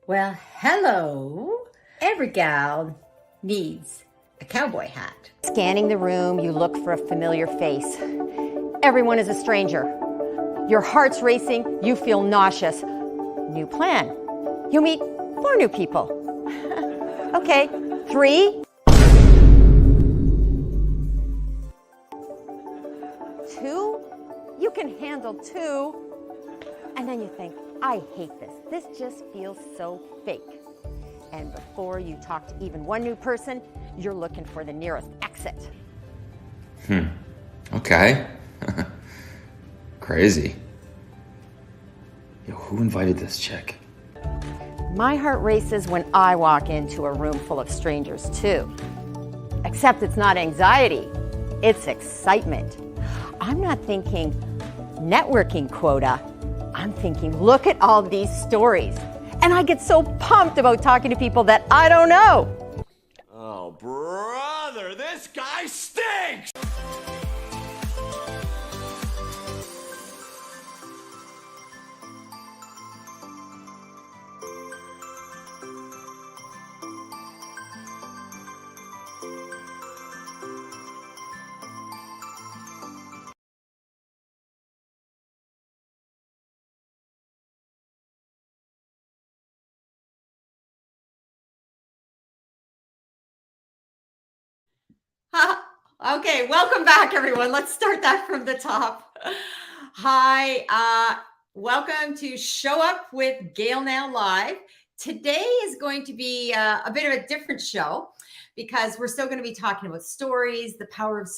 Well, hello. Every gal needs a cowboy hat. Scanning the room, you look for a familiar face. Everyone is a stranger. Your heart's racing, you feel nauseous. New plan. You meet 4 new people. Okay, 3. 2? You can handle 2. And then you think, I hate this. This just feels so fake. And before you talk to even 1 new person, you're looking for the nearest exit. Okay. Crazy. Yo, who invited this chick? My heart races when I walk into a room full of strangers too. Except it's not anxiety, it's excitement. I'm not thinking networking quota. I'm thinking, look at all these stories. And I get so pumped about talking to people that I don't know. Oh, brother, this guy stinks! Okay, welcome back, everyone. Let's start that from the top. Hi, welcome to Show Up with GailNow Live. Today is going to be a bit of a different show because we're still going to be talking about stories, the power of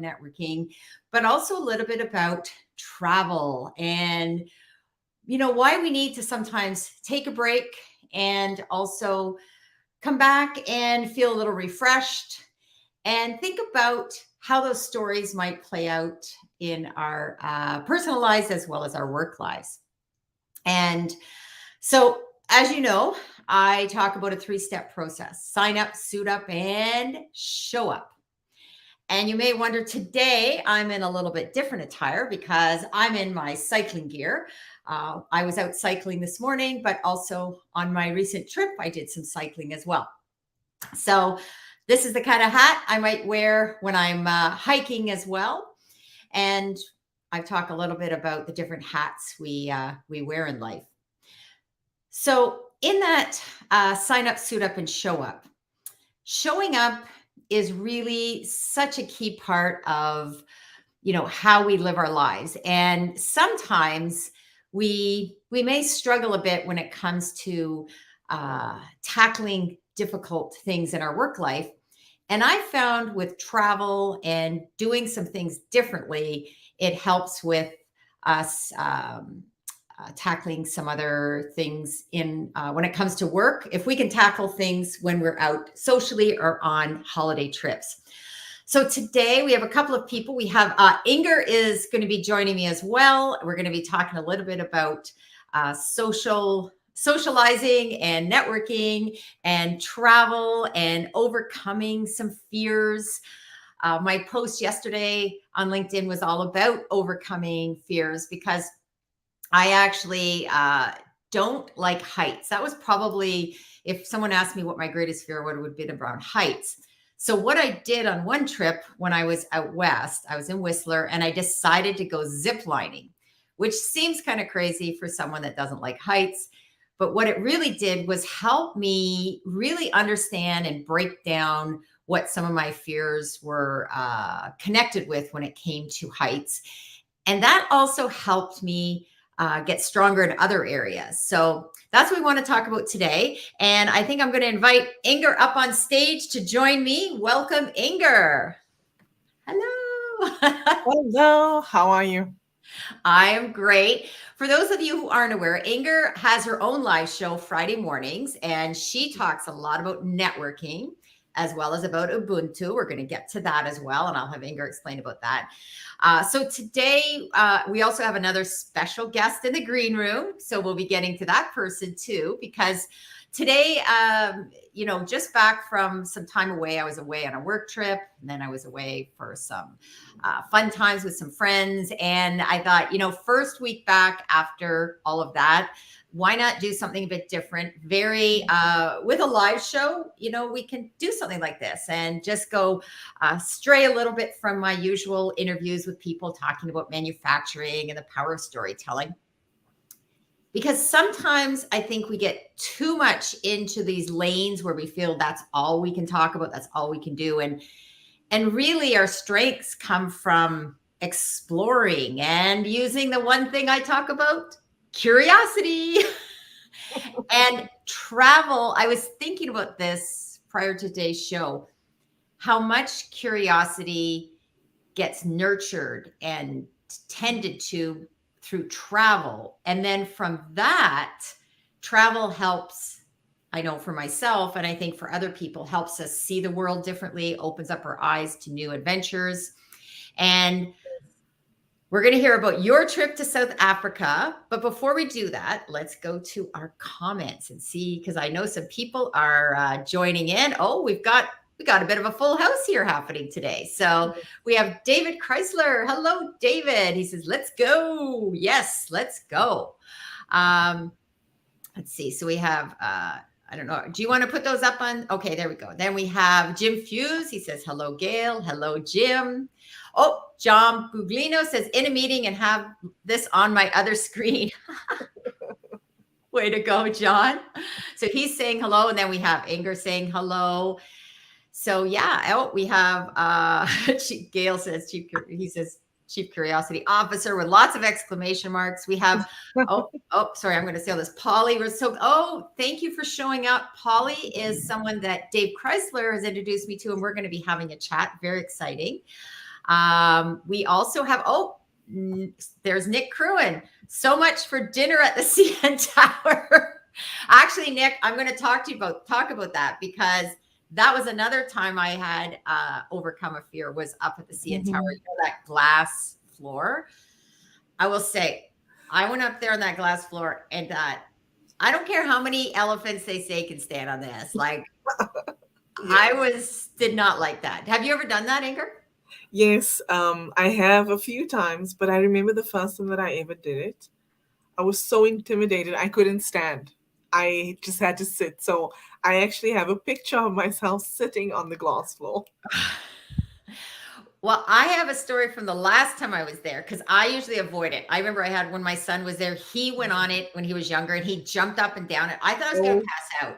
networking, but also a little bit about travel and why we need to sometimes take a break and also come back and feel a little refreshed and think about how those stories might play out in our personal lives as well as our work lives. And so, as you know, I talk about a 3-step process: sign up, suit up, and show up. And you may wonder, today I'm in a little bit different attire because I'm in my cycling gear. I was out cycling this morning, but also on my recent trip, I did some cycling as well. So this is the kind of hat I might wear when I'm hiking as well. And I've talked a little bit about the different hats we wear in life. So in that sign up, suit up, and show up, showing up is really such a key part of how we live our lives. And sometimes we may struggle a bit when it comes to tackling difficult things in our work life. And I found with travel and doing some things differently, it helps with us tackling some other things in when it comes to work, if we can tackle things when we're out socially or on holiday trips. So today we have a couple of people. We have Ingor is going to be joining me as well. We're going to be talking a little bit about socializing and networking and travel and overcoming some fears. My post yesterday on LinkedIn was all about overcoming fears because I actually don't like heights. That was probably, if someone asked me what my greatest fear would have been, around heights. So what I did on one trip when I was out west, I was in Whistler, and I decided to go zip lining, which seems kind of crazy for someone that doesn't like heights. But what it really did was help me really understand and break down what some of my fears were connected with when it came to heights. And that also helped me get stronger in other areas. So that's what we want to talk about today. And I think I'm going to invite Ingor up on stage to join me. Welcome, Ingor. Hello. Hello, how are you? I am great. For those of you who aren't aware, Ingor has her own live show Friday mornings, and she talks a lot about networking as well as about Ubuntu. We're going to get to that as well, and I'll have Ingor explain about that. So today, we also have another special guest in the green room. So we'll be getting to that person too, because today, just back from some time away. I was away on a work trip, and then I was away for some fun times with some friends. And I thought, first week back after all of that, why not do something a bit different? With a live show, we can do something like this and just go stray a little bit from my usual interviews with people talking about manufacturing and the power of storytelling. Because sometimes I think we get too much into these lanes where we feel that's all we can talk about, that's all we can do. And really our strengths come from exploring and using the one thing I talk about, curiosity. And travel. I was thinking about this prior to today's show, how much curiosity gets nurtured and tended to through travel. And then from that, travel helps, I know for myself, and I think for other people, helps us see the world differently, opens up our eyes to new adventures. And we're going to hear about your trip to South Africa. But before we do that, let's go to our comments and see, because I know some people are joining in. Oh, we got a bit of a full house here happening today. So we have David Chrysler. Hello, David. He says, let's go. Yes, let's go. Let's see. So we have, I don't know. Do you want to put those up on? Okay, there we go. Then we have Jim Fuse. He says, hello, Gail. Hello, Jim. Oh, John Buglino says, in a meeting and have this on my other screen. Way to go, John. So he's saying hello. And then we have Ingor saying hello. So yeah, we have Gail says, he says, Chief Curiosity Officer with lots of exclamation marks. We have, sorry, I'm going to say all this. Polly, thank you for showing up. Polly is someone that Dave Chrysler has introduced me to, and we're going to be having a chat. Very exciting. We also have, there's Nick Cruin. So much for dinner at the CN Tower. Actually, Nick, I'm going to talk about that, because that was another time I had overcome a fear, was up at the CN Tower, that glass floor. I will say, I went up there on that glass floor and I don't care how many elephants they say can stand on this. Like, yes. Did not like that. Have you ever done that, Ingor? Yes, I have a few times, but I remember the first time that I ever did it. I was so intimidated. I couldn't stand. I just had to sit. So I actually have a picture of myself sitting on the glass floor. Well, I have a story from the last time I was there, because I usually avoid it. I remember I had, when my son was there, he went on it when he was younger and he jumped up and down it. I thought I was going to pass out.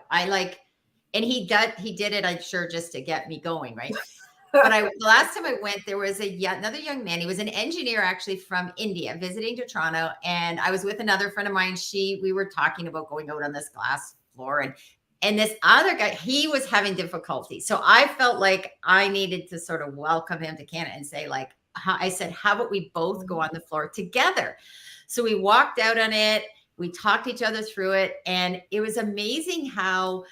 And he did it, I'm sure, just to get me going, right? But the last time I went, there was another young man. He was an engineer, actually, from India, visiting to Toronto. And I was with another friend of mine. We were talking about going out on this glass floor. And this other guy, he was having difficulty. So I felt like I needed to sort of welcome him to Canada and say, I said, how about we both go on the floor together? So we walked out on it. We talked each other through it. And it was amazing how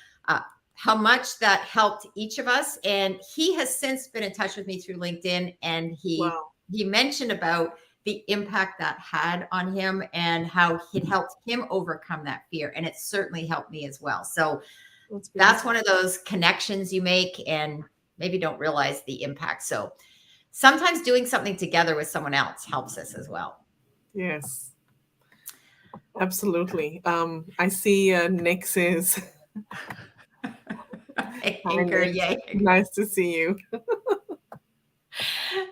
much that helped each of us. And he has since been in touch with me through LinkedIn. And he mentioned about the impact that had on him and how it helped him overcome that fear. And it certainly helped me as well. So that's one of those connections you make and maybe don't realize the impact. So sometimes doing something together with someone else helps us as well. Yes, absolutely. I see Nick says, Ingor, yay. Nice to see you.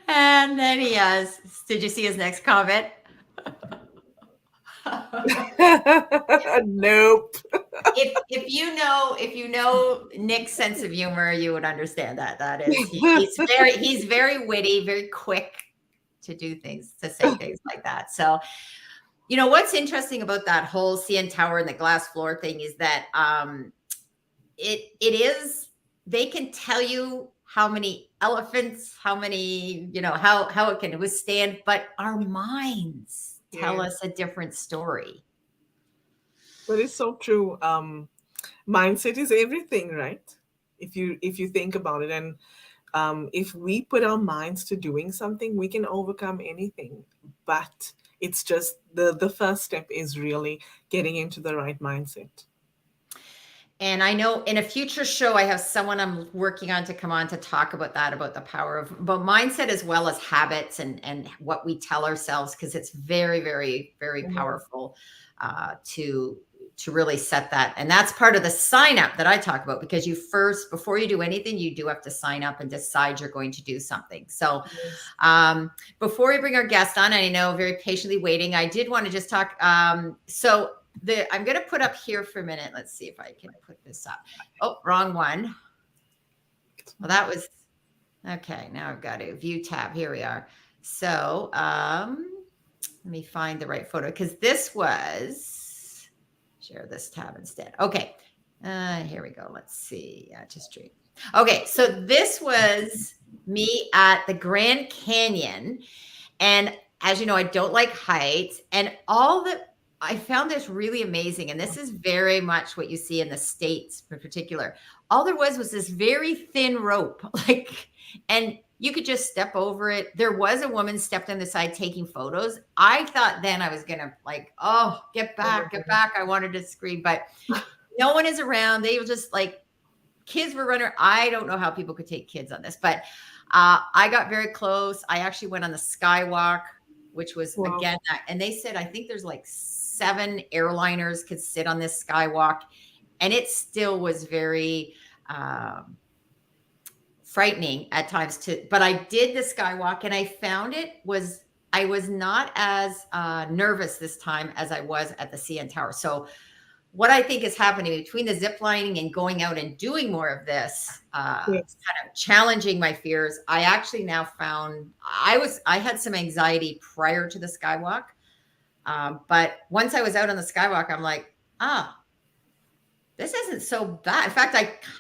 And then he has, did you see his next comment? Nope. If you know Nick's sense of humor, you would understand that is he's very witty, very quick to do things, to say things like that. So, what's interesting about that whole CN Tower and the glass floor thing is that they can tell you how many elephants, how many, how it can withstand, but our minds tell us a different story. But it's so true. Mindset is everything, right? If you think about it, and if we put our minds to doing something, we can overcome anything. But it's just the first step is really getting into the right mindset. And I know in a future show, I have someone I'm working on to come on to talk about that, about the power of but mindset as well as habits and what we tell ourselves, because it's very, very, very powerful to really set that. And that's part of the sign up that I talk about, because you first, before you do anything, you do have to sign up and decide you're going to do something. So before we bring our guest on, I know very patiently waiting, I did want to just talk. So I'm going to put up here for a minute. Let's see if I can put this up. Oh, wrong one. Well, that was okay. Now I've got to view tab. Here we are. So let me find the right photo, because this was share this tab instead. Okay. Here we go. Let's see. Just stream. Okay. So this was me at the Grand Canyon. And as you know, I don't like heights, and I found this really amazing. And this is very much what you see in the States in particular. All there was this very thin rope, and you could just step over it. There was a woman stepped on the side taking photos. I thought then I was going to oh, get back. I wanted to scream, but no one is around. They were just kids were running. I don't know how people could take kids on this, but I got very close. I actually went on the skywalk, which was again, and they said, I think there's 7 airliners could sit on this skywalk, and it still was very frightening at times but I did the skywalk, and I found I was not as nervous this time as I was at the CN Tower. So what I think is happening between the zip lining and going out and doing more of this, kind of challenging my fears, I actually now found I had some anxiety prior to the skywalk. But once I was out on the skywalk, I'm like, this isn't so bad. In fact,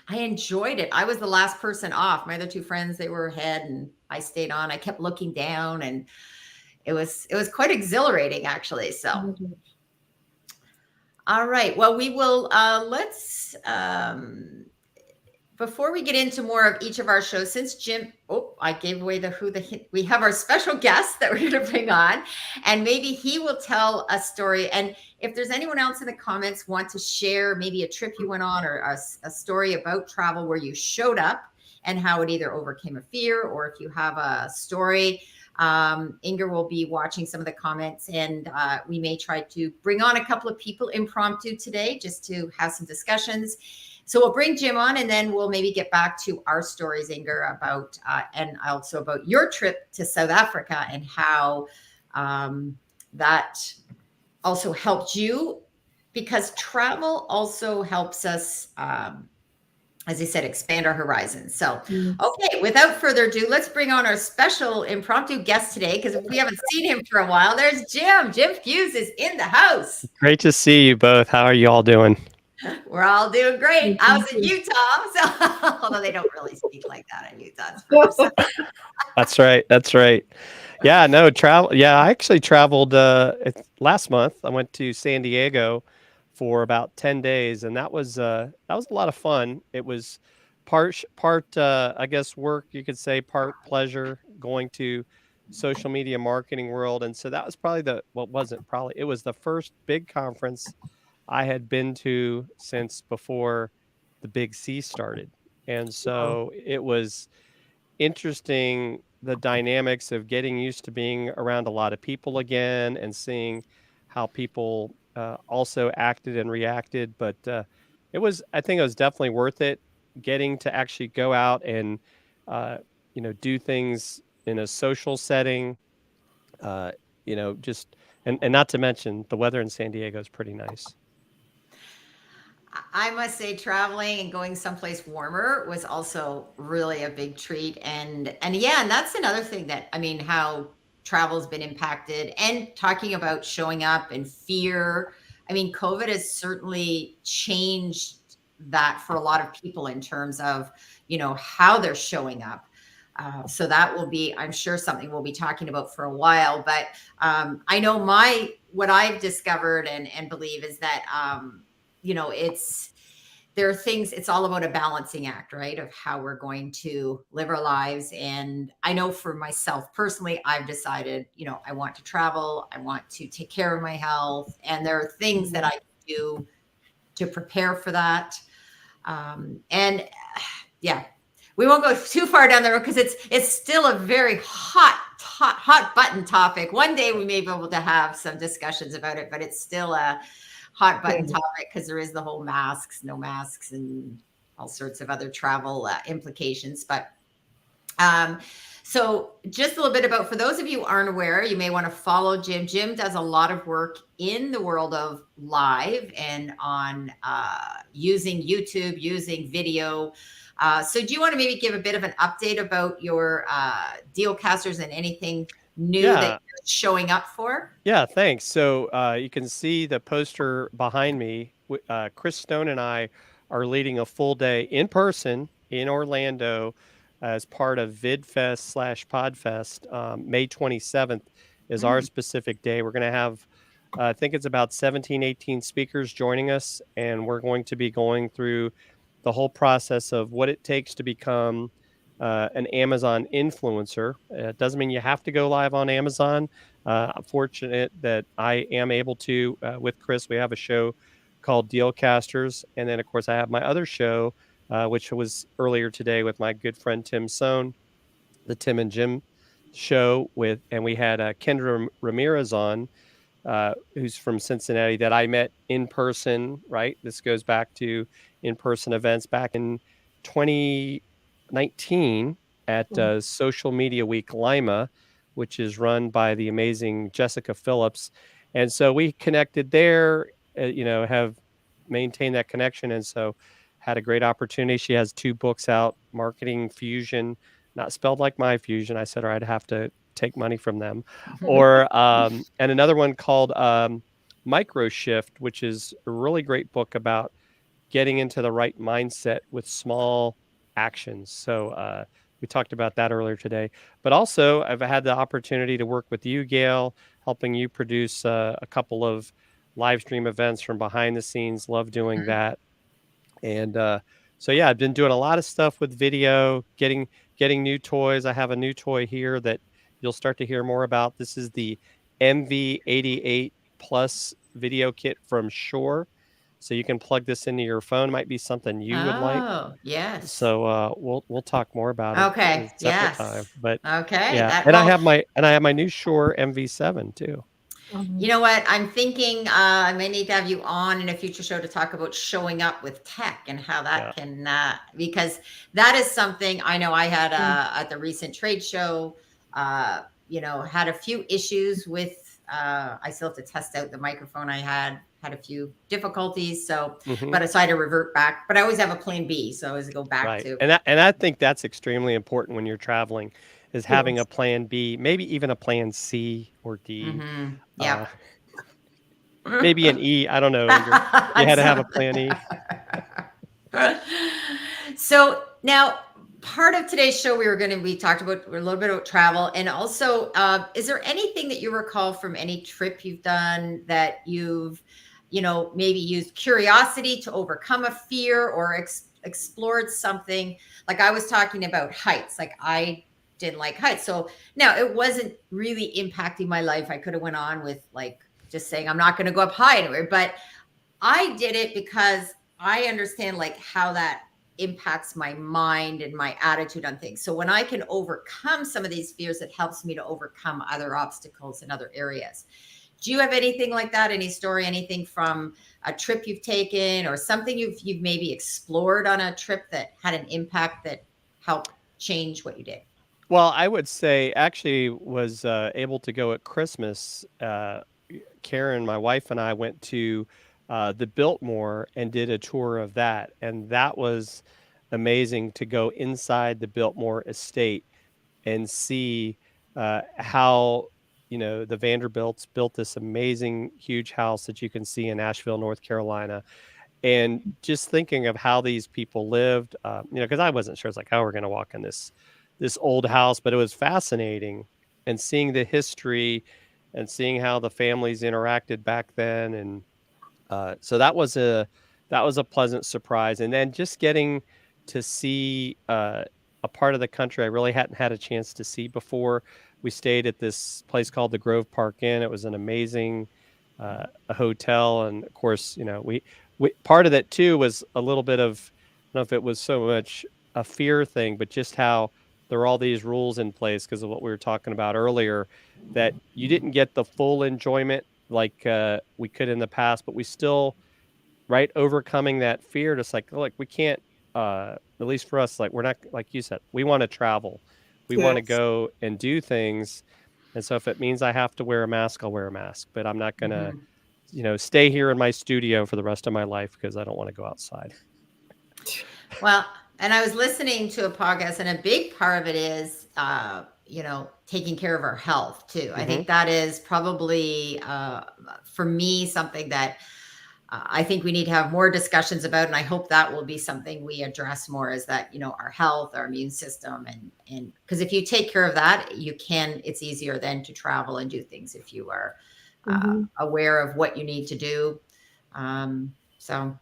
I enjoyed it. I was the last person off. My other 2 friends, they were ahead, and I stayed on. I kept looking down, and it was quite exhilarating, actually. So, all right. Well, we will, let's, before we get into more of each of our shows, since Jim, I gave away we have our special guest that we're going to bring on, and maybe he will tell a story. And if there's anyone else in the comments want to share maybe a trip you went on, or a story about travel where you showed up and how it either overcame a fear, or if you have a story, Ingor will be watching some of the comments, and we may try to bring on a couple of people impromptu today just to have some discussions. So we'll bring Jim on, and then we'll maybe get back to our stories, Ingor, about and also about your trip to South Africa, and how that also helped you, because travel also helps us, as I said, expand our horizons. So, okay, without further ado, let's bring on our special impromptu guest today, because we haven't seen him for a while. There's Jim. Jim Fuse is in the house. Great to see you both. How are you all doing? We're all doing great. I was in Utah, so although they don't really speak like that in Utah. That's right. That's right. Yeah, no, travel. Yeah, I actually traveled last month. I went to San Diego for about 10 days, and that was a lot of fun. It was part I guess work, you could say, part pleasure, going to social media marketing world. And so that was probably it was the first big conference I had been to since before the Big C started. And so it was interesting, the dynamics of getting used to being around a lot of people again, and seeing how people also acted and reacted. But I think it was definitely worth it, getting to actually go out and, do things in a social setting, just, and not to mention the weather in San Diego is pretty nice. I must say, traveling and going someplace warmer was also really a big treat. And that's another thing that, how travel's been impacted, and talking about showing up and fear. COVID has certainly changed that for a lot of people in terms of, how they're showing up. So that will be, I'm sure, something we'll be talking about for a while. But I know what I've discovered and believe is that, there are things, it's all about a balancing act, right? Of how we're going to live our lives. And I know for myself personally, I've decided, I want to travel. I want to take care of my health. And there are things that I can do to prepare for that. And yeah, we won't go too far down the road because it's still a very hot button topic. One day we may be able to have some discussions about it, but it's still a hot button topic because there is the whole masks, no masks, and all sorts of other travel implications. But so just a little bit about, for those of you who aren't aware, you may want to follow Jim. Jim does a lot of work in the world of live and on using YouTube, using video. So do you want to maybe give a bit of an update about your Dealcasters and anything new that you're showing up for? Yeah, thanks. So you can see the poster behind me. Chris Stone and I are leading a full day in person in Orlando as part of VidFest/PodFest. May 27th is our specific day. We're going to have, I think it's about 17, 18 speakers joining us, and we're going to be going through the whole process of what it takes to become an Amazon influencer. It doesn't mean you have to go live on Amazon. I'm fortunate that I am able to, with Chris, we have a show called Dealcasters. And then, of course, I have my other show, which was earlier today with my good friend Tim Sohn, the Tim and Jim show and we had Kendra Ramirez on, who's from Cincinnati, that I met in person, right? This goes back to in-person events back in 2019 at Social Media Week Lima, which is run by the amazing Jessica Phillips. And so we connected there, have maintained that connection. And so had a great opportunity. She has 2 books out, Marketing Fusion, not spelled like my fusion. I said, or I'd have to take money from them, or and another one called Micro Shift, which is a really great book about getting into the right mindset with small actions. So we talked about that earlier today. But also, I've had the opportunity to work with you, Gail, helping you produce a couple of live stream events from behind the scenes. Love doing that. And so, yeah, I've been doing a lot of stuff with video, getting new toys. I have a new toy here that you'll start to hear more about. This is the MV88 Plus video kit from Shure. So you can plug this into your phone. Might be something you would like. Oh, yes. So we'll talk more about it. Okay. At a separate time. But okay. Yeah, I have my new Shure MV7 too. You know what? I'm thinking I may need to have you on in a future show to talk about showing up with tech and how that can, because that is something I know I had at the recent trade show, had a few issues with, I still have to test out the microphone. I had a few difficulties. So, but I had to revert back, but I always have a plan B. So I always go back to. And I think that's extremely important when you're traveling, is having a plan B, maybe even a plan C or D. Yeah. Maybe an E. I don't know. You had to have a plan E. So now, part of today's show, we talked about a little bit about travel, and also, is there anything that you recall from any trip you've done that you've, maybe used curiosity to overcome a fear, or explored something? Like I was talking about heights. Like I didn't like heights. So now it wasn't really impacting my life. I could have went on with just saying, I'm not going to go up high anywhere, but I did it because I understand how that impacts my mind and my attitude on things. So when I can overcome some of these fears, it helps me to overcome other obstacles in other areas. Do you have anything like that? Any story, anything from a trip you've taken, or something you've maybe explored on a trip that had an impact that helped change what you did? Well, I would say actually was able to go at Christmas. Karen, my wife, and I went to the Biltmore and did a tour of that. And that was amazing to go inside the Biltmore estate and see how, the Vanderbilts built this amazing, huge house that you can see in Asheville, North Carolina. And just thinking of how these people lived, because I wasn't sure. It's like, how we're going to walk in this old house, but it was fascinating, and seeing the history and seeing how the families interacted back then. And so that was a pleasant surprise. And then just getting to see a part of the country I really hadn't had a chance to see before. We stayed at this place called the Grove Park Inn. It was an amazing a hotel. And of course, we part of that too was a little bit of know if it was so much a fear thing, but just how there are all these rules in place because of what we were talking about earlier, that you didn't get the full enjoyment like we could in the past, but we still, right, overcoming that fear, just like, like we can't, at least for us, like we're not, like you said, we want to travel, we want to Yes. go and do things. And so if it means I have to wear a mask, I'll wear a mask, but I'm not going to, Mhm. stay here in my studio for the rest of my life because I don't want to go outside. Well, and I was listening to a podcast, and a big part of it is, taking care of our health too. I Hmm. think that is probably, for me, something that I think we need to have more discussions about, and I hope that will be something we address more. Is that our health, our immune system, and because if you take care of that, it's easier then to travel and do things if you are Hmm. aware of what you need to do. So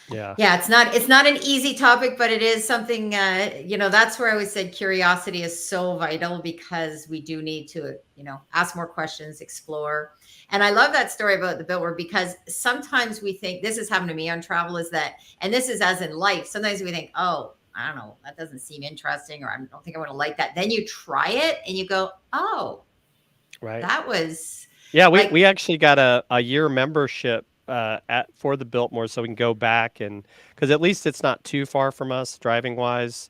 Yeah. yeah, it's not an easy topic, but it is something, that's where I always said curiosity is so vital, because we do need to, ask more questions, explore. And I love that story about the billboard, because sometimes we think, this has happened to me on travel, is that, and this is as in life, sometimes we think, oh, I don't know, that doesn't seem interesting, or I don't think I want to like that. Then you try it and you go, oh, Right. that was Yeah, we like, we actually got a year membership at for the Biltmore, so we can go back, and because at least it's not too far from us driving wise.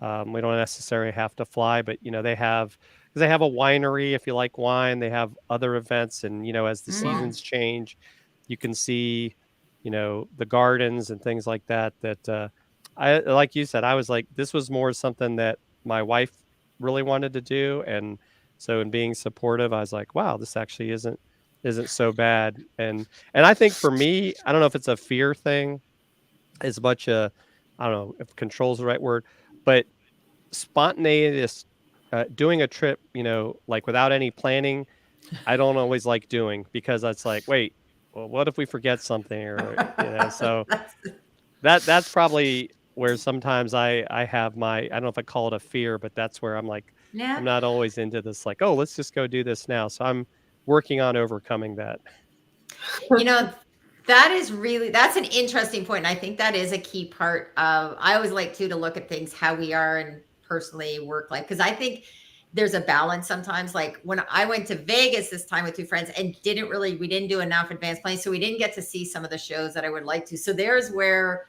We don't necessarily have to fly, but because they have a winery. If you like wine, they have other events, and as the mm, seasons change, you can see, the gardens and things like that. That I like you said, I was like, this was more something that my wife really wanted to do, and so in being supportive, I was like, wow, this actually isn't so bad. And I think for me, I don't know if it's a fear thing as much I don't know if control's the right word, but spontaneous, doing a trip, like without any planning, I don't always like doing, because it's like, wait, well, what if we forget something, or so that's, that's probably where sometimes I have my, I don't know if I call it a fear, but that's where I'm like, I'm yeah. not always into this, like, oh, let's just go do this now. So I'm working on overcoming that. You know, that's an interesting point. And I think that is a key part of, I always like to look at things, how we are and personally work life. Cause I think there's a balance sometimes. Like when I went to Vegas this time with two friends and we didn't do enough advanced planning. So we didn't get to see some of the shows that I would like to. So there's where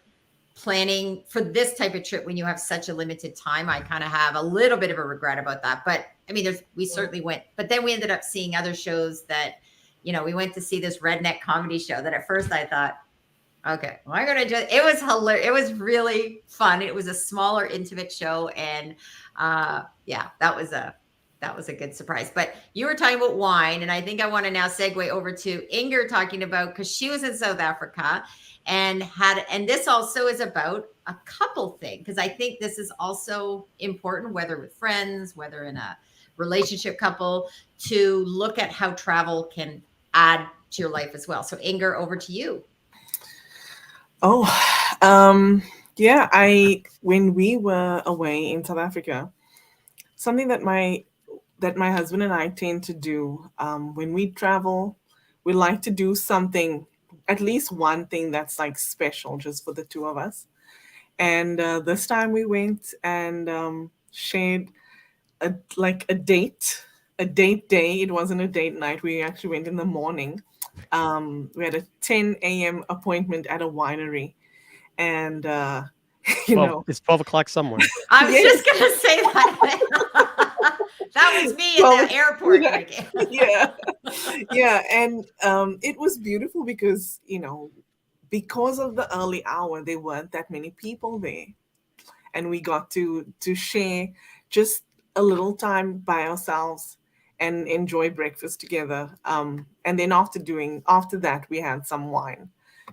planning for this type of trip, when you have such a limited time, I kind of have a little bit of a regret about that. But I mean, we certainly went, but then we ended up seeing other shows that, we went to see this redneck comedy show that at first I thought, okay, well, I'm gonna just, it was hilarious. It was really fun. It was a smaller, intimate show. And yeah, that was a good surprise. But you were talking about wine, and I think I want to now segue over to Inger talking about, because she was in South Africa and this also is about a couple thing, because I think this is also important, whether with friends, whether in a relationship couple, to look at how travel can add to your life as well. So Inger, over to you. Oh, um, yeah. I when we were away in South Africa, something that my husband and I tend to do when we travel, we like to do something, at least one thing that's like special just for the two of us. And this time we went and shared a date day. It wasn't a date night. We actually went in the morning. We had a 10 a.m. appointment at a winery, and you 12, know, it's 12 o'clock somewhere. I was yes, just gonna say that. That was me in well, the airport. Like, yeah, yeah, and it was beautiful because because of the early hour, there weren't that many people there, and we got to share just a little time by ourselves and enjoy breakfast together. And then after that, we had some wine.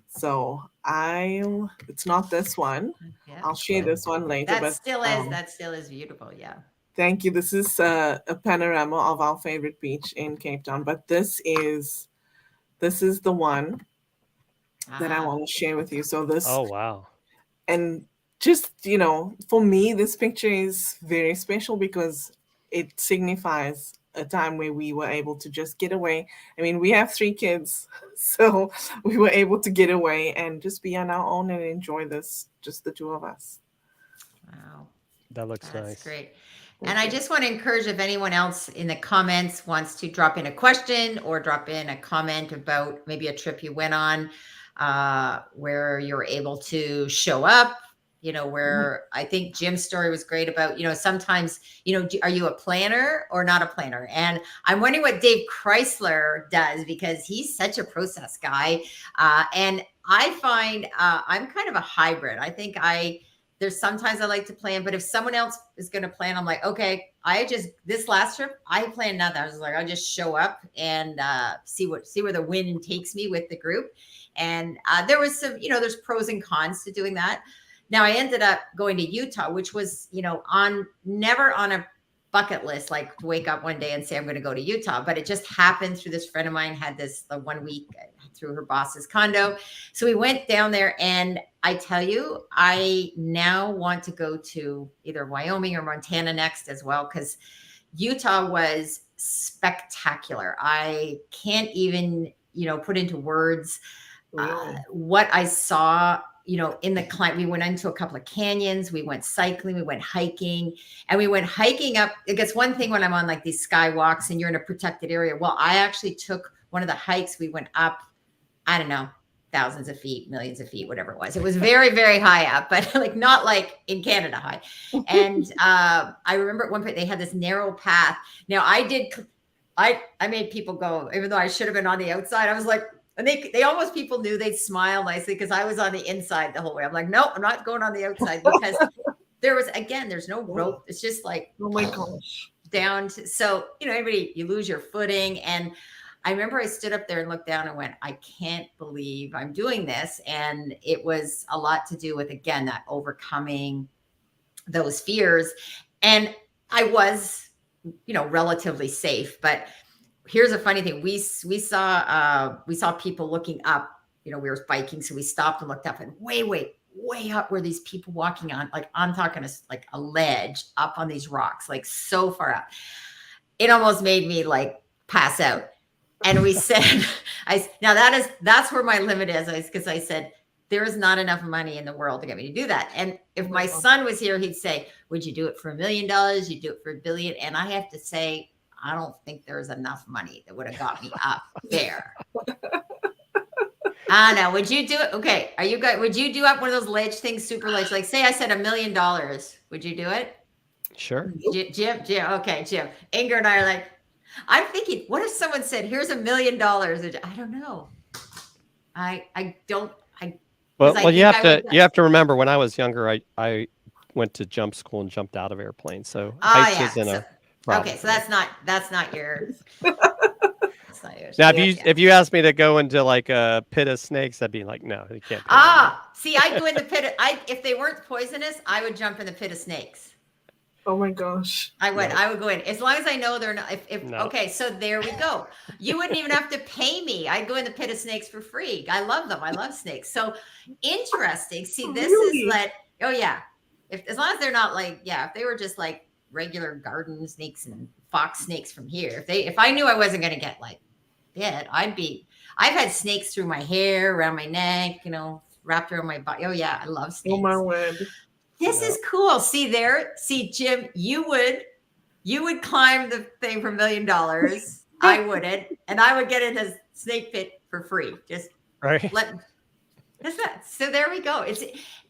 So it's not this one. yeah, I'll share this one later, that but still is that still is beautiful. Yeah. thank you. This is a panorama of our favorite beach in Cape Town, but this is the one that I Ah, want to share with you. So this, Oh, wow. and just for me, this picture is very special because it signifies a time where we were able to just get away. I mean, we have 3 kids, so we were able to get away and just be on our own and enjoy this, just the 2 of us. Wow. That looks That's nice. great. And I just want to encourage, if anyone else in the comments wants to drop in a question or drop in a comment about maybe a trip you went on, where you're able to show up, where I think Jim's story was great about, sometimes, are you a planner or not a planner? And I'm wondering what Dave Chrysler does, because he's such a process guy. And I find I'm kind of a hybrid. I think there's sometimes I like to plan, but if someone else is going to plan, I'm like, okay, this last trip, I planned nothing. I was like, I'll just show up and see where the wind takes me with the group. And there was some, there's pros and cons to doing that. Now I ended up going to Utah, which was, never on a bucket list, like to wake up one day and say, I'm going to go to Utah, but it just happened through this friend of mine had the 1 week through her boss's condo. So we went down there, and I tell you, I now want to go to either Wyoming or Montana next as well, because Utah was spectacular. I can't even, put into words what I saw, in the climate. We went into a couple of canyons, we went cycling, we went hiking, and we went hiking up. It gets one thing when I'm on like these skywalks and you're in a protected area. Well, I actually took one of the hikes. We went up, I don't know, thousands of feet, millions of feet, whatever it was. It was very, very high up, but like not like in Canada high. And I remember at one point they had this narrow path. Now I made people go, even though I should have been on the outside. I was like, and they almost, people knew, they'd smile nicely because I was on the inside the whole way. I'm like, nope, I'm not going on the outside, because there's no rope. It's just like, oh my gosh, down to, so, you lose your footing. And I remember I stood up there and looked down and went, I can't believe I'm doing this. And it was a lot to do with, again, that overcoming those fears. And I was, relatively safe, but here's a funny thing. We saw people looking up, we were biking. So we stopped and looked up, and way up were these people walking on, like, I'm talking like a ledge up on these rocks, like so far up. It almost made me like pass out. And we said, that's where my limit is. Because I said, there is not enough money in the world to get me to do that. And if my son was here, he'd say, would you do it for $1 million? You do it for $1 billion? And I have to say, I don't think there's enough money that would have got me up there. Anna, would you do it? Okay. Would you do up one of those ledge things, super ledge? Like, say I said $1 million, would you do it? Sure. Jim. Okay, Jim. Ingor and I are like, I'm thinking, what if someone said, here's $1 million? I don't know. Well, you have to remember, when I was younger, I went to jump school and jumped out of airplanes. So heights isn't a problem. Okay, so that's not your. That's not yours. Now, if you asked me to go into like a pit of snakes, I'd be like, no, you can't. See, I'd go in the pit. If they weren't poisonous, I would jump in the pit of snakes. Oh my gosh. I would go in, as long as I know they're not. No. Okay, so there we go. You wouldn't even have to pay me. I'd go in the pit of snakes for free. I love them. I love snakes. So interesting. See, this is like, oh yeah. As long as they're not like, if they were just like regular garden snakes and fox snakes from here, if I knew I wasn't going to get like bit, I've had snakes through my hair, around my neck, wrapped around my body. Oh yeah, I love snakes. Oh my word. This is cool. See, Jim, you would climb the thing for $1 million. I wouldn't, and I would get in a snake pit for free. Just right. So there we go.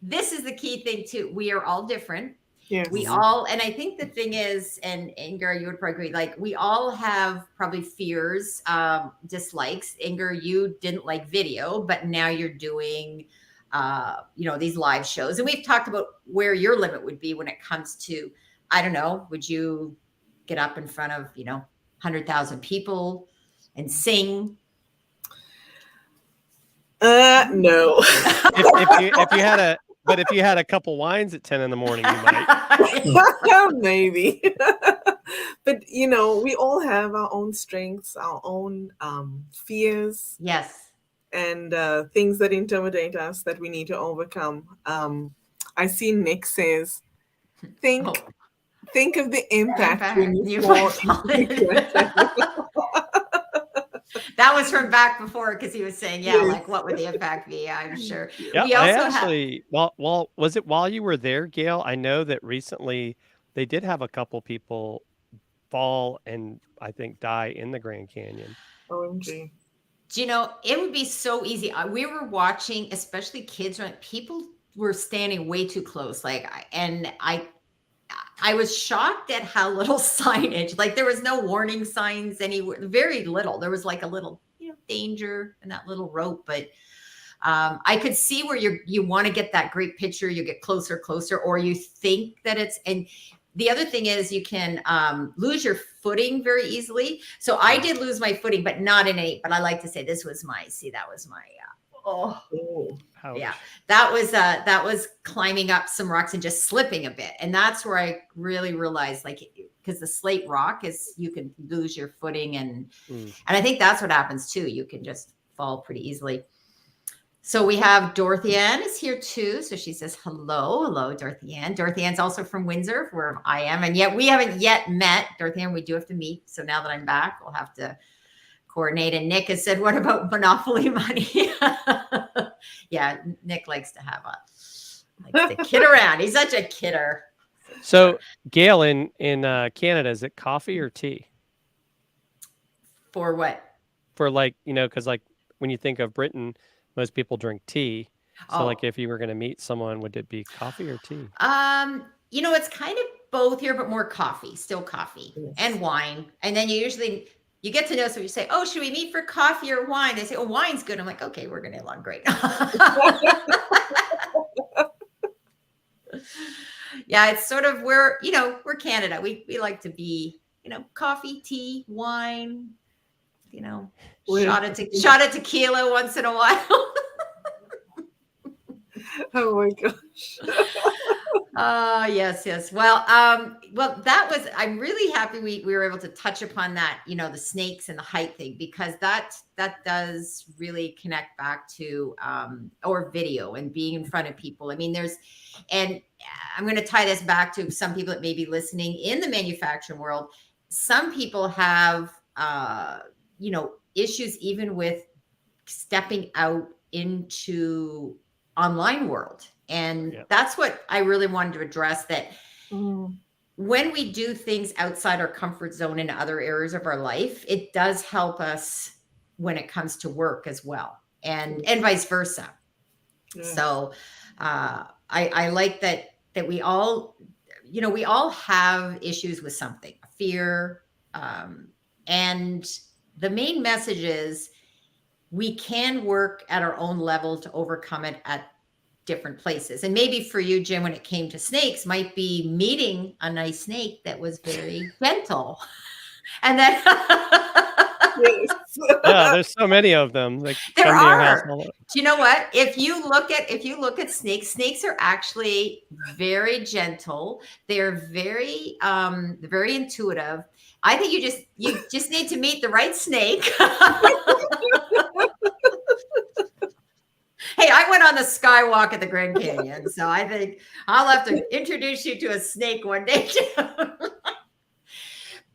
This is the key thing too. We are all different. Yes. And I think the thing is, and Ingor, you would probably agree, like we all have probably fears, dislikes. Ingor, you didn't like video, but now you're doing these live shows. And we've talked about where your limit would be when it comes to, I don't know, would you get up in front of, 100,000 people and sing? No. if you had a couple wines at 10 in the morning, you might. Maybe. But we all have our own strengths, our own fears. Yes. And things that intimidate us that we need to overcome. I see Nick says, think think of the impact when you You fall might fall into in. the That was from back before because he was saying, yeah, Yes. like what would the impact be? I'm sure. Yeah, We I also have actually, well, was it while you were there, Gail? I know that recently they did have a couple people fall and I think die in the Grand Canyon. OMG. Do you know, it would be so easy. We were watching, especially kids, right? People were standing way too close. I was shocked at how little signage, like there was no warning signs anywhere, very little. There was like a little, danger and that little rope, but I could see where you want to get that great picture. You get closer, or you think that and the other thing is you can lose your footing very easily. So I did lose my footing, but not in 8. But I like to say that was my. Oh, Ouch. yeah, that was climbing up some rocks and just slipping a bit, and that's where I really realized, like, because the slate rock is, you can lose your footing, and I think that's what happens too. You can just fall pretty easily. So we have Dorothy Ann is here too. So she says, hello, Dorothy Ann. Dorothy Ann's also from Windsor, where I am. And yet we haven't yet met. Dorothy Ann, we do have to meet. So now that I'm back, we'll have to coordinate. And Nick has said, what about Monopoly money? Yeah, Nick likes to kid around. He's such a kidder. So, Gail, in Canada, is it coffee or tea? For what? For because when you think of Britain, most people drink tea. So like if you were going to meet someone, would it be coffee or tea? It's kind of both here, but more coffee, still coffee and wine. And then you get to know, so you say, oh, should we meet for coffee or wine? They say, oh, wine's good. I'm like, okay, we're going to get along great. Yeah, it's sort of we're Canada. We like to be, coffee, tea, wine, shot of tequila once in a while. Oh my gosh. Yes. Well, I'm really happy we were able to touch upon that, the snakes and the height thing, because that does really connect back to or video and being in front of people. I mean, and I'm going to tie this back to some people that may be listening in the manufacturing world. Some people have, issues even with stepping out into online world. And that's what I really wanted to address, that when we do things outside our comfort zone in other areas of our life, it does help us when it comes to work as well, and vice versa. So I like that we all, we all have issues with something, fear. And the main message is we can work at our own level to overcome it at different places. And maybe for you, Jim, when it came to snakes, might be meeting a nice snake that was very gentle. And then yeah, there's so many of them. Like, there come to your house are. all- Do you know what? If you look at snakes are actually very gentle. They're very very intuitive. I think you just need to meet the right snake. Hey, I went on the skywalk at the Grand Canyon, so I think I'll have to introduce you to a snake one day.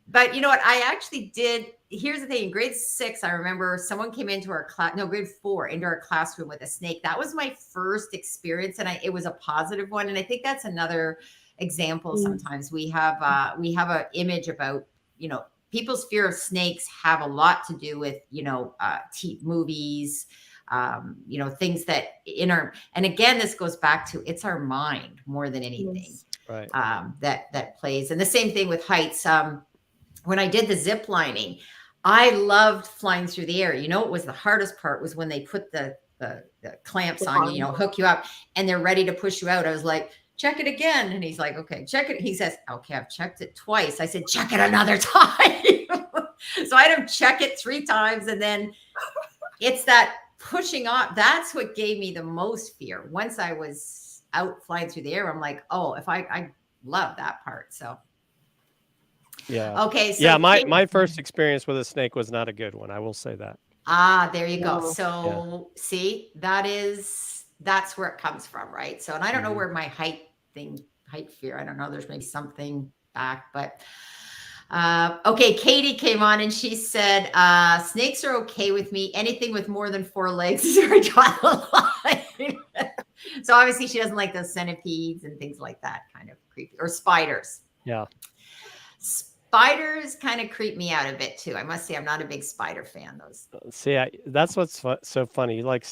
But you know what? I actually did. Here's the thing. In grade 6, I remember someone came into our class, grade 4, into our classroom with a snake. That was my first experience, and it was a positive one. And I think that's another example. Sometimes we have an image about, people's fear of snakes have a lot to do with, movies, things that and again, this goes back to, it's our mind more than anything, right? That plays. And the same thing with heights. When I did the zip lining, I loved flying through the air. What was the hardest part was when they put the clamps on you, hook you up, and they're ready to push you out. I was like, check it again. And he's like, okay, check it. He says, okay, I've checked it twice. I said, check it another time. So I had him check it 3 times. And then it's that pushing off. That's what gave me the most fear. Once I was out flying through the air, I'm like, oh, I love that part. So. Yeah. Okay. So yeah, my first experience with a snake was not a good one. I will say that. There you go. So see, that's where it comes from, right? So, and I don't know where my height fear, I don't know. There's maybe something back. But okay, Katie came on and she said, snakes are okay with me. Anything with more than 4 legs is where I draw the line. So obviously she doesn't like those centipedes and things like that, kind of creepy, or spiders. Yeah. Spiders kind of creep me out a bit too. I must say I'm not a big spider fan. Those. See, that's what's so funny. You like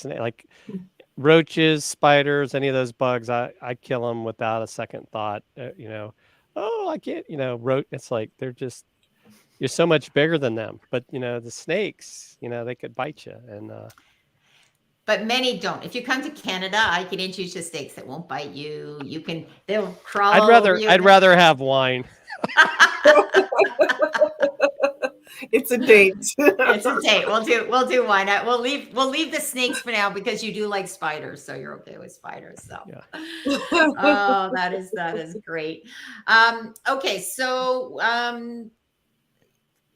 roaches, spiders, any of those bugs. I kill them without a second thought. Oh, I can't. It's like you're so much bigger than them. But the snakes, they could bite you. And but many don't. If you come to Canada, I can introduce you to snakes that won't bite you. They'll crawl. I'd rather have wine. It's a date. It's a date. We'll do wine. We'll leave the snakes for now because you do like spiders, so you're okay with spiders. So Yeah. Oh, that is great. Okay, so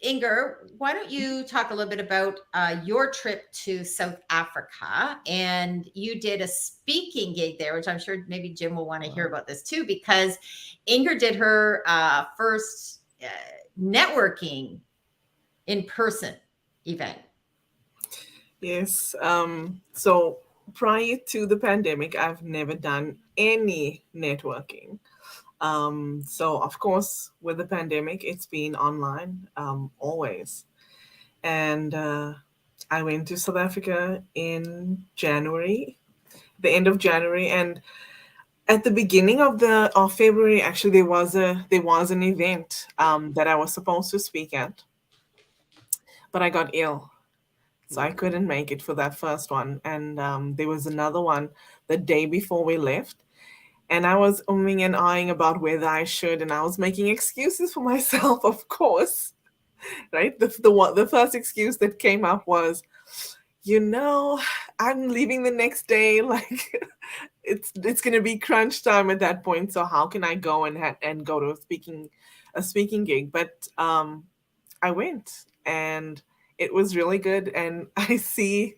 Ingor, why don't you talk a little bit about your trip to South Africa? And you did a speaking gig there, which I'm sure maybe Jim will want to hear about this too, because Ingor did her first networking in-person event. Yes. So prior to the pandemic, I've never done any networking. So of course, with the pandemic, it's been online always. And I went to South Africa in January, the end of January, and at the beginning of February, actually, there was an event that I was supposed to speak at, but I got ill, so I couldn't make it for that first one. And there was another one the day before we left. And I was umming and ahhing about whether I should, and I was making excuses for myself, of course, right? The first excuse that came up was, I'm leaving the next day. Like, it's going to be crunch time at that point. So how can I go and go to a speaking gig? But I went, and it was really good. And I see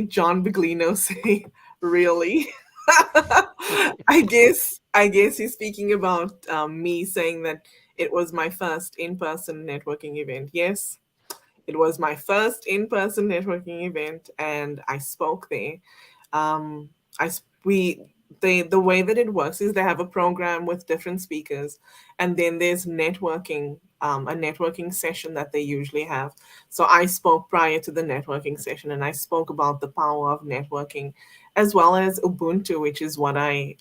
John Biglino say, really? I guess he's speaking about me saying that it was my first in-person networking event. Yes, it was my first in-person networking event, and I spoke there. The way that it works is they have a program with different speakers, and then there's networking, a networking session that they usually have. So I spoke prior to the networking session, and I spoke about the power of networking, as well as Ubuntu, which is what I'm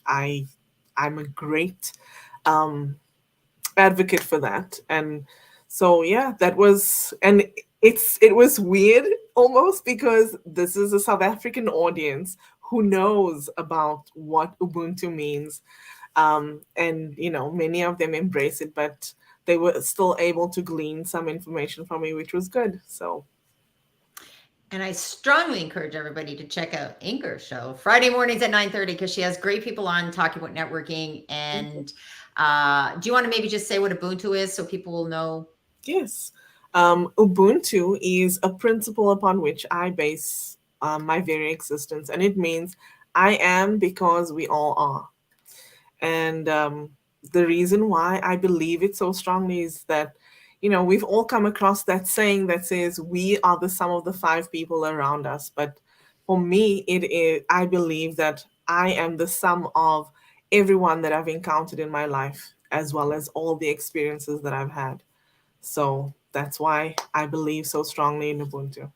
a great advocate for that. And so yeah, that was, and it was weird almost, because this is a South African audience who knows about what Ubuntu means. And many of them embrace it, but they were still able to glean some information from me, which was good. So. And I strongly encourage everybody to check out Ingor's show Friday mornings at 9:30, because she has great people on talking about networking. And do you want to maybe just say what Ubuntu is so people will know? Yes. Ubuntu is a principle upon which I base my very existence. And it means I am because we all are. And the reason why I believe it so strongly is that, we've all come across that saying that says we are the sum of the 5 people around us. But for me, I believe that I am the sum of everyone that I've encountered in my life, as well as all the experiences that I've had. So that's why I believe so strongly in Ubuntu.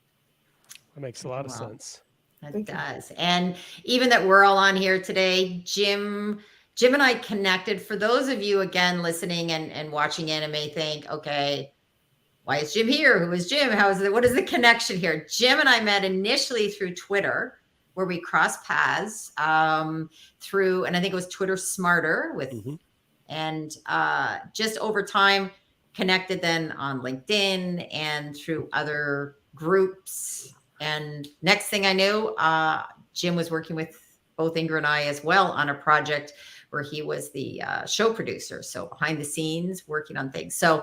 That makes a lot of sense. That does. And even that we're all on here today, Jim and I connected. For those of you, again, listening and watching in and may think, okay, why is Jim here? Who is Jim? What is the connection here? Jim and I met initially through Twitter, where we crossed paths through, and I think it was Twitter Smarter with, and just over time connected then on LinkedIn and through other groups. And next thing I knew, Jim was working with both Ingor and I as well on a project where he was the show producer. So behind the scenes working on things. So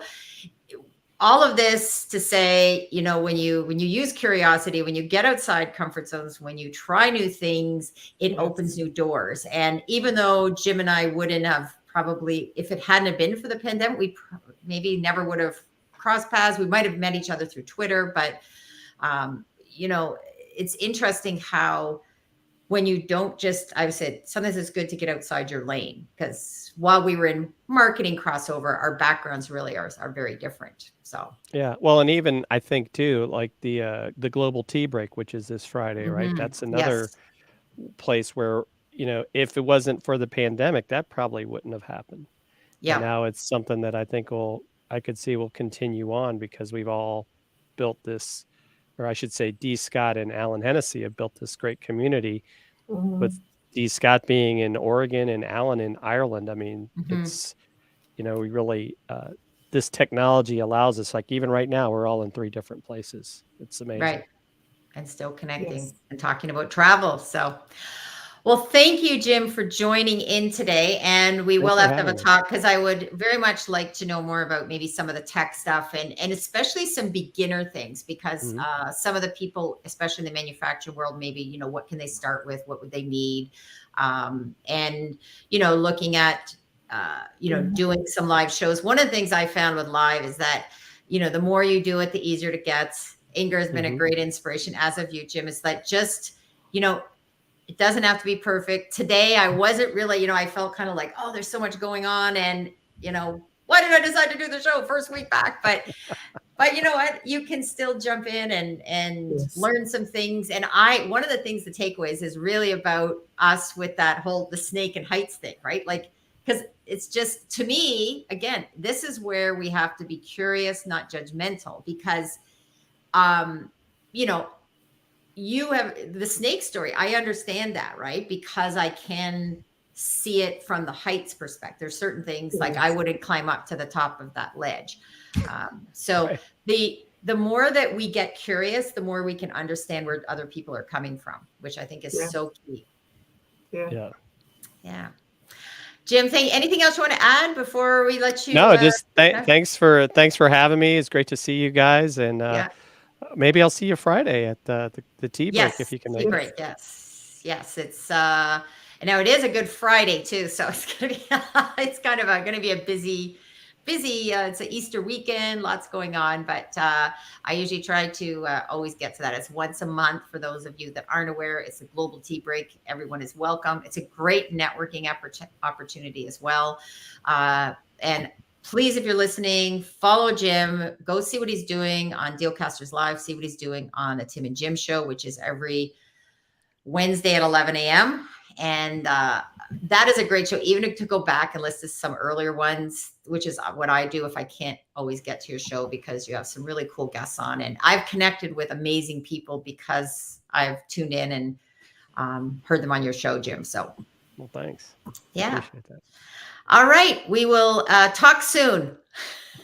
all of this to say, when you use curiosity, when you get outside comfort zones, when you try new things, it opens new doors. And even though Jim and I wouldn't have probably, if it hadn't have been for the pandemic, we maybe never would have crossed paths. We might have met each other through Twitter, but you know, it's interesting how when you don't just, I said, sometimes it's good to get outside your lane, because while we were in marketing crossover, our backgrounds really are very different. So Yeah. Well, and even I think too, like the global tea break, which is this Friday, right? That's another yes, place where, if it wasn't for the pandemic, that probably wouldn't have happened. And yeah, now it's something that I could see will continue on, because we've all built this, or I should say, D. Scott and Alan Hennessy have built this great community, with D. Scott being in Oregon and Alan in Ireland. I mean, it's, we really, this technology allows us, like even right now, we're all in 3 different places. It's amazing. right, and still connecting Yes. and talking about travel. So. Well, thank you, Jim, for joining in today. And we Thanks will for have to have a having me. talk, because I would very much like to know more about maybe some of the tech stuff, and especially some beginner things, because Mhm. some of the people, especially in the manufacturing world, maybe, what can they start with? What would they need? And, looking at, doing some live shows. One of the things I found with live is that, the more you do it, the easier it gets. Ingor has been a Mhm. great inspiration, as of you, Jim. Is that just, it doesn't have to be perfect. Today, I wasn't really, I felt kind of like, oh, there's so much going on. And, why did I decide to do the show first week back? But you know what? You can still jump in and Yes. learn some things. And one of the things, the takeaways is really about us with that whole, the snake and heights thing, right? Like, because it's just, to me, again, this is where we have to be curious, not judgmental, because, you know, you have the snake story. I understand that, right? Because I can see it from the heights perspective. There's certain things like I Yes. wouldn't climb up to the top of that ledge. So Right. the more that we get curious, the more we can understand where other people are coming from, which I think is Yeah. so key. Yeah. Yeah. Yeah. Jim, anything else you want to add before we let you? No, just thanks for having me. It's great to see you guys, and Yeah. maybe I'll see you Friday at the tea break, Yes, if you can tea make break. it. Yes. It's and now it is a Good Friday too, so it's gonna be it's kind of gonna be a busy. It's an Easter weekend, lots going on, but I usually try to always get to that. It's once a month. For those of you that aren't aware, it's a global tea break. Everyone is welcome. It's a great networking opportunity as well. And please, if you're listening, follow Jim. Go see what he's doing on Dealcasters Live. See what he's doing on the Tim and Jim show, which is every Wednesday at 11 a.m. And that is a great show, even to go back and listen to some earlier ones, which is what I do if I can't always get to your show, because you have some really cool guests on. And I've connected with amazing people because I've tuned in and heard them on your show, Jim. So, Well, thanks. yeah. Appreciate that. All right. We will talk soon.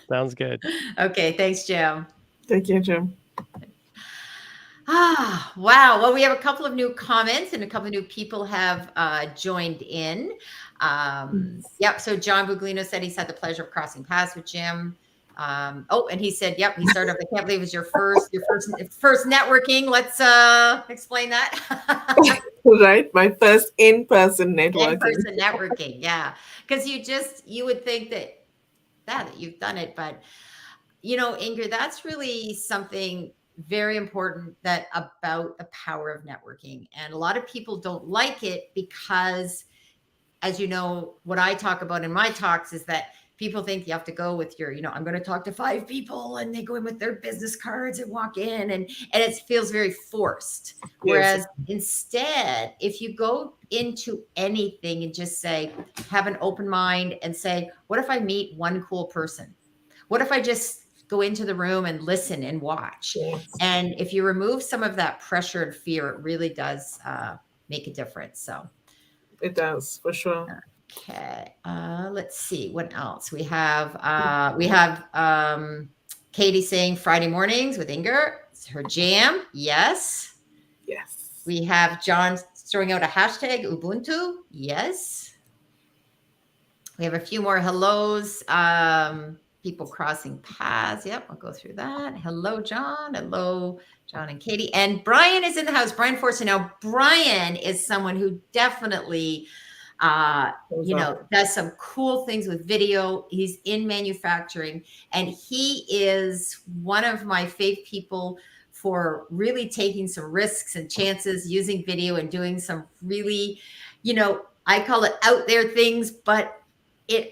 Sounds good. Okay. Thanks, Jim. Thank you, Jim. Wow. Well, we have a couple of new comments and a couple of new people have joined in. Yep. So John Buglino said he's had the pleasure of crossing paths with Jim. And he said, yep, he started off, I can't believe it was your first networking. Let's explain that. Right. My first in-person networking. In-person networking. Yeah. Because you would think that you've done it, but Ingrid, that's really something very important about the power of networking. And a lot of people don't like it because, as you know, what I talk about in my talks is that people think you have to go with your, I'm going to talk to 5 people, and they go in with their business cards and walk in, and it feels very forced. Whereas instead, if you go into anything and just say, have an open mind and say, what if I meet one cool person? What if I just go into the room and listen and watch? Yes. And if you remove some of that pressure and fear, it really does make a difference. So it does, for sure. Okay. Let's see what else we have. Katie saying Friday mornings with Ingor. It's her jam. Yes. Yes. We have John throwing out a hashtag Ubuntu. Yes. We have a few more hellos. People crossing paths. Yep, I'll go through that. Hello, John. Hello, John and Katie. And Brian is in the house. Brian Forster. Now, Brian is someone who definitely Does some cool things with video. He's in manufacturing, and he is one of my fave people for really taking some risks and chances using video and doing some really, I call it out there things, but it's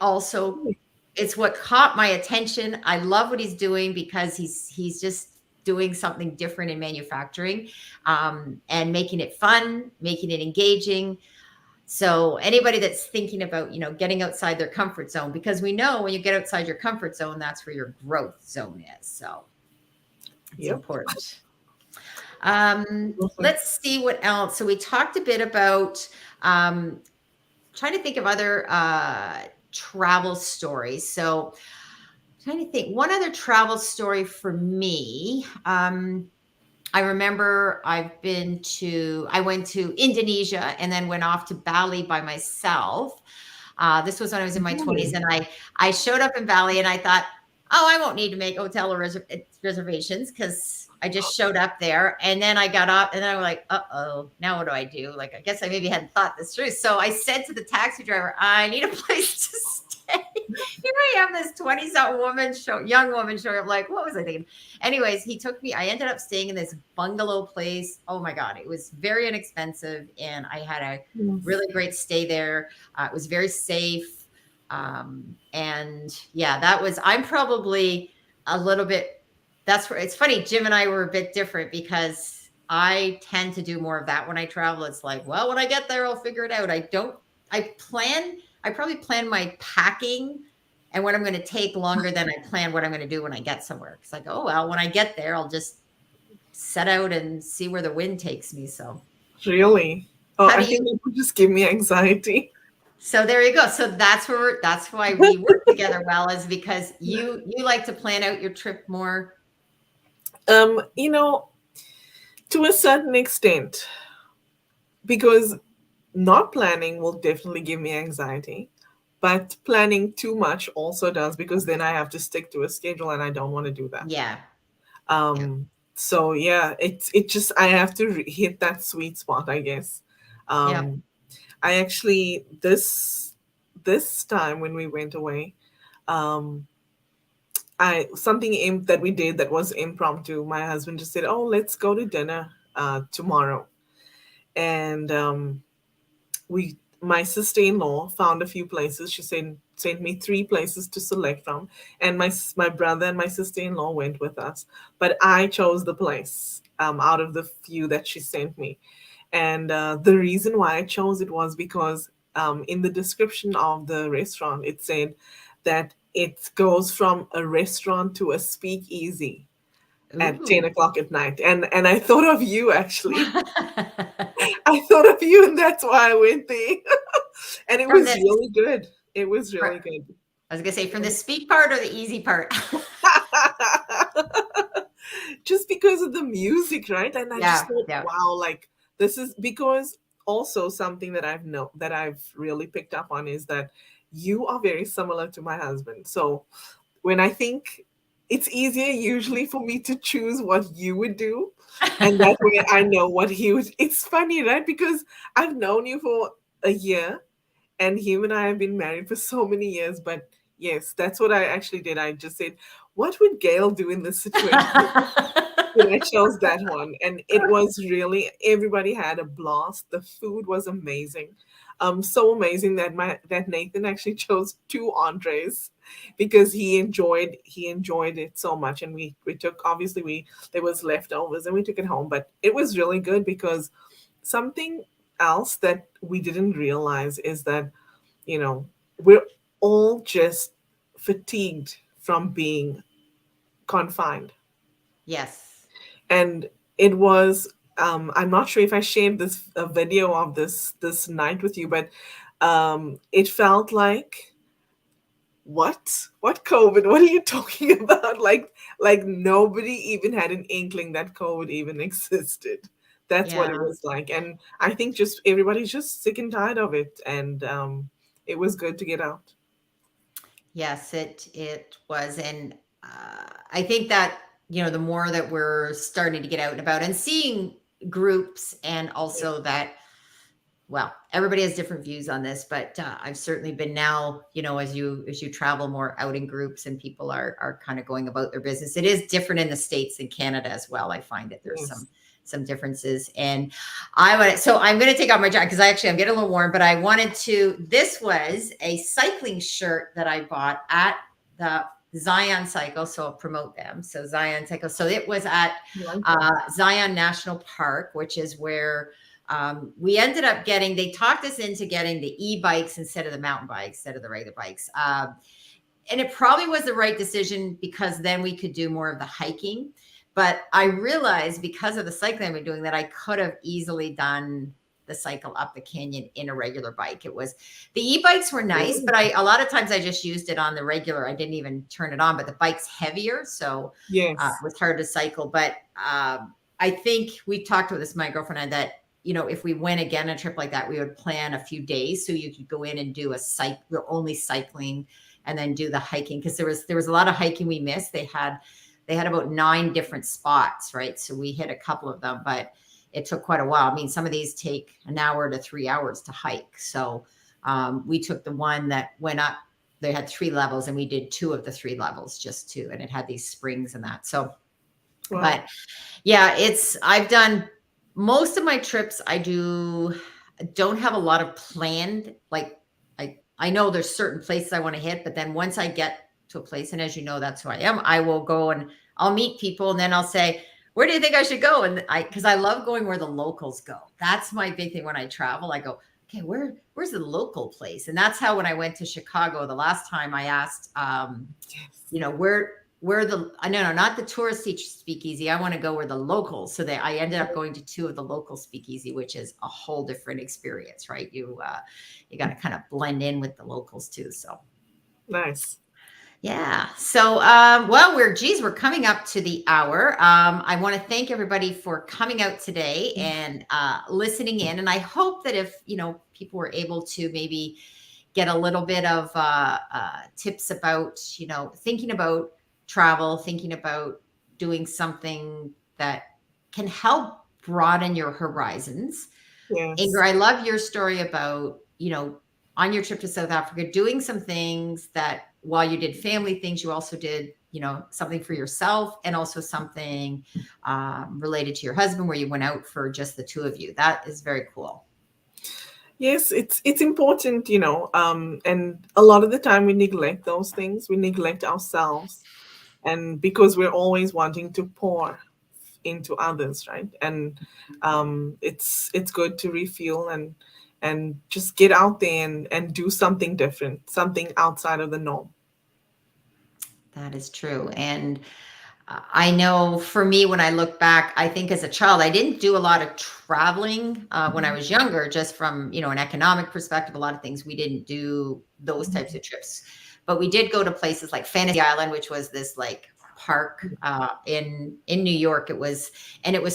what caught my attention. I love what he's doing because he's just doing something different in manufacturing, and making it fun, making it engaging. So anybody that's thinking about, getting outside their comfort zone, because we know when you get outside your comfort zone, that's where your growth zone is. So it's important. Let's see what else. So we talked a bit about trying to think of other travel stories. So I'm trying to think one other travel story for me. I remember I went to Indonesia and then went off to Bali by myself. This was when I was in my 20s, and I showed up in Bali and I thought, oh, I won't need to make hotel reservations because I just showed up there. And then I got up and then I was like, uh-oh, now what do I do? Like, I guess I maybe hadn't thought this through. So I said to the taxi driver, I need a place to stay. Here I am, this 20-something young woman showing up. Like, what was I thinking? Anyways, he took me. I ended up staying in this bungalow place. Oh my God, it was very inexpensive, and I had a really great stay there. It was very safe, and yeah, I'm probably a little bit. That's where it's funny. Jim and I were a bit different because I tend to do more of that when I travel. It's like, well, when I get there, I'll figure it out. I probably plan my packing and what I'm going to take longer than I plan what I'm going to do when I get somewhere. It's like, oh, well, when I get there, I'll just set out and see where the wind takes me. So really? Oh, I think it would just give me anxiety. So there you go. So that's why we work together well, is because you like to plan out your trip more. To a certain extent, because not planning will definitely give me anxiety, but planning too much also does, because then I have to stick to a schedule and I don't want to do that. Yeah. So yeah, it just, I have to hit that sweet spot, I guess. I actually, this time when we went away, something that we did that was impromptu. My husband just said, "Oh, let's go to dinner tomorrow," and my sister-in-law found a few places. She sent me 3 places to select from, and my brother and my sister-in-law went with us. But I chose the place out of the few that she sent me, and the reason why I chose it was because in the description of the restaurant, it said that it goes from a restaurant to a speakeasy at 10 o'clock at night. And I thought of you, actually. I thought of you, and that's why I went there. And it was really good. It was really good. I was going to say, from the speak part or the easy part? Just because of the music, right? And I just thought, wow, like, this is because also something that I've really picked up on is that you are very similar to my husband. So when I think, it's easier usually for me to choose what you would do. And that way I know what he would. It's funny, right? Because I've known you for a year, and him and I have been married for so many years. But yes, that's what I actually did. I just said, what would Gail do in this situation? And I chose that one. And it was really, everybody had a blast. The food was amazing. So amazing that Nathan actually chose 2 entrees because he enjoyed it so much. And we took, obviously there was leftovers and we took it home, but it was really good because something else that we didn't realize is that, we're all just fatigued from being confined. Yes. And it was, I'm not sure if I shared this a video of this night with you, but it felt like, what COVID? What are you talking about? Like nobody even had an inkling that COVID even existed. That's what it was like. And I think just everybody's just sick and tired of it. And it was good to get out. Yes, it was. And I think that, the more that we're starting to get out and about and seeing groups, and also that well, everybody has different views on this, but I've certainly been now, as you travel more out in groups and people are kind of going about their business. It is different in the States and Canada as well. I find that there's Yes. some differences. And so I'm going to take off my jacket because I'm getting a little warm, but I wanted to, this was a cycling shirt that I bought at the Zion Cycle. So I'll promote them. So Zion Cycle. So it was at Zion National Park, which is where we ended up they talked us into getting the e-bikes instead of the mountain bikes, instead of the regular bikes. And it probably was the right decision because then we could do more of the hiking. But I realized because of the cycling I've been doing that I could have easily done the cycle up the canyon in a regular bike. The e-bikes were nice, but a lot of times I just used it on the regular. I didn't even turn it on, but the bike's heavier. So Yes. it was hard to cycle. But I think we talked with this, my girlfriend and I, that if we went again a trip like that, we would plan a few days so you could go in and do only cycling and then do the hiking, because there was a lot of hiking we missed. They had about 9 different spots, right? So we hit a couple of them, but it took quite a while. I mean, some of these take an hour to 3 hours to hike. So we took the one that went up. They had 3 levels, and we did 2 of the 3 levels, and it had these springs and that. So, Wow. But yeah, I've done most of my trips. I don't have a lot of planned, like I know there's certain places I want to hit, but then once I get to a place, and as you know, that's who I am, I will go and I'll meet people, and then I'll say, where do you think I should go? And because I love going where the locals go. That's my big thing when I travel. I go, okay, where's the local place? And that's how when I went to Chicago the last time, I asked, not the touristy speakeasy. I want to go where the locals. So I ended up going to 2 of the local speakeasy, which is a whole different experience, right? You got to kind of blend in with the locals too. So Nice. Yeah. So, we're coming up to the hour. I want to thank everybody for coming out today and listening in. And I hope that if, people were able to maybe get a little bit of tips about, thinking about travel, thinking about doing something that can help broaden your horizons. Yes. Ingor, I love your story about, on your trip to South Africa, doing some things that while you did family things, you also did, something for yourself, and also something related to your husband where you went out for just the 2 of you. That is very cool. Yes, it's important, and a lot of the time we neglect those things. We neglect ourselves, and because we're always wanting to pour into others, right? And it's good to refuel and just get out there and do something different, something outside of the norm. That is true. And I know for me, when I look back, I think as a child, I didn't do a lot of traveling when I was younger, just from, an economic perspective, a lot of things we didn't do those types of trips, but we did go to places like Fantasy Island, which was this like park in New York. It was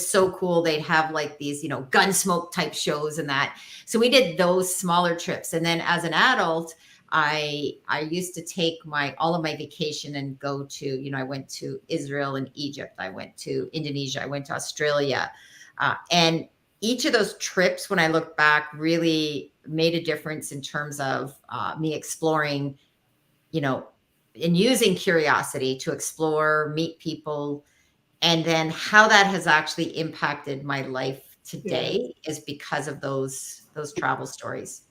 so cool. They'd have like these, Gunsmoke type shows and that. So we did those smaller trips. And then as an adult, I used to take all of my vacation and go to, I went to Israel and Egypt. I went to Indonesia. I went to Australia. And each of those trips, when I look back, really made a difference in terms of me exploring, and using curiosity to explore, meet people. And then how that has actually impacted my life today is because of those travel stories.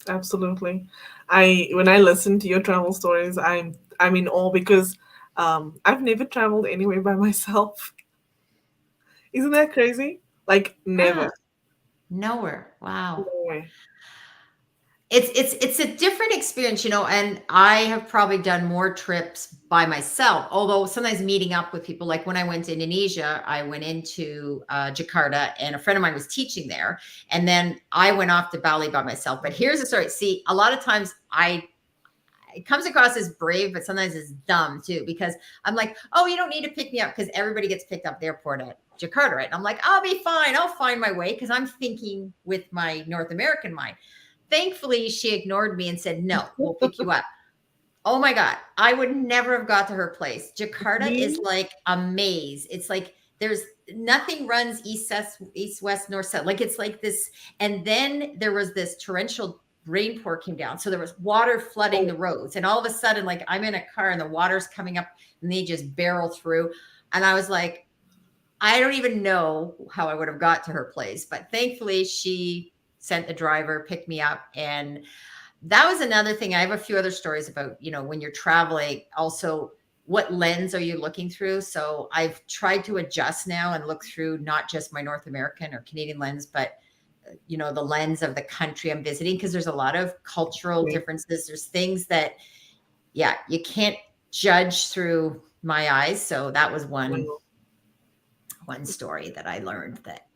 Absolutely. When I listen to your travel stories, I'm in awe because I've never traveled anywhere by myself. Isn't that crazy? Like never. Nowhere. Wow. Nowhere. It's a different experience, and I have probably done more trips by myself, although sometimes meeting up with people. Like when I went to Indonesia, I went into Jakarta, and a friend of mine was teaching there, and then I went off to Bali by myself. But here's the story. See, a lot of times it comes across as brave, but sometimes it's dumb too, because I'm like, oh, you don't need to pick me up, because everybody gets picked up at the airport at Jakarta, right? And I'm like, I'll be fine. I'll find my way, because I'm thinking with my North American mind. Thankfully, she ignored me and said, no, we'll pick you up. Oh my God. I would never have got to her place. Jakarta is like a maze. It's like nothing runs east, west, north, south. Like it's like this. And then there was this torrential rainpour came down. So there was water flooding the roads. And all of a sudden, like I'm in a car and the water's coming up and they just barrel through. And I was like, I don't even know how I would have got to her place. But thankfully she sent the driver, picked me up. And that was another thing. I have a few other stories about, when you're traveling, also what lens are you looking through? So I've tried to adjust now and look through not just my North American or Canadian lens, but the lens of the country I'm visiting, because there's a lot of cultural differences. There's things that, you can't judge through my eyes. So that was one story that I learned that.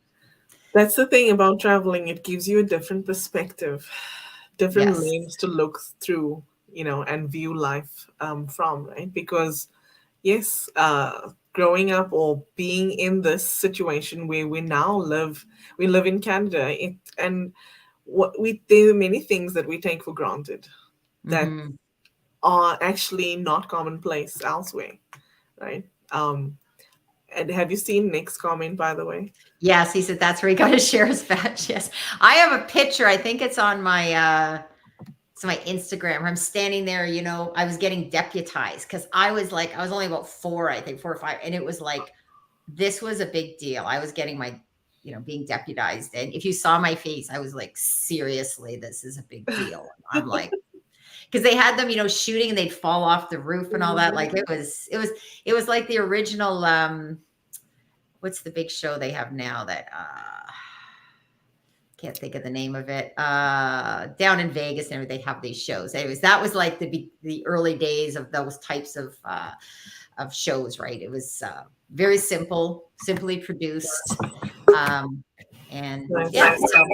That's the thing about traveling. It gives you a different perspective, different lens to look through, and view life from, right? Because yes, growing up or being in this situation where we live in Canada, there are many things that we take for granted that are actually not commonplace elsewhere, right? And have you seen Nick's comment, by the way? Yes, he said that's where he got his sheriff's badge. Yes, I have a picture. I think it's on my my Instagram where I'm standing there. I was getting deputized because I was only about 4 or 5, and it was like this was a big deal. I was getting my being deputized, and if you saw my face, I was like, seriously, this is a big deal. I'm like, because they had them shooting and they'd fall off the roof and all that. Like it was like the original what's the big show they have now that can't think of the name of it, down in Vegas and they have these shows. Anyways, that was like the early days of those types of shows, right? It was very simply produced. And yeah, so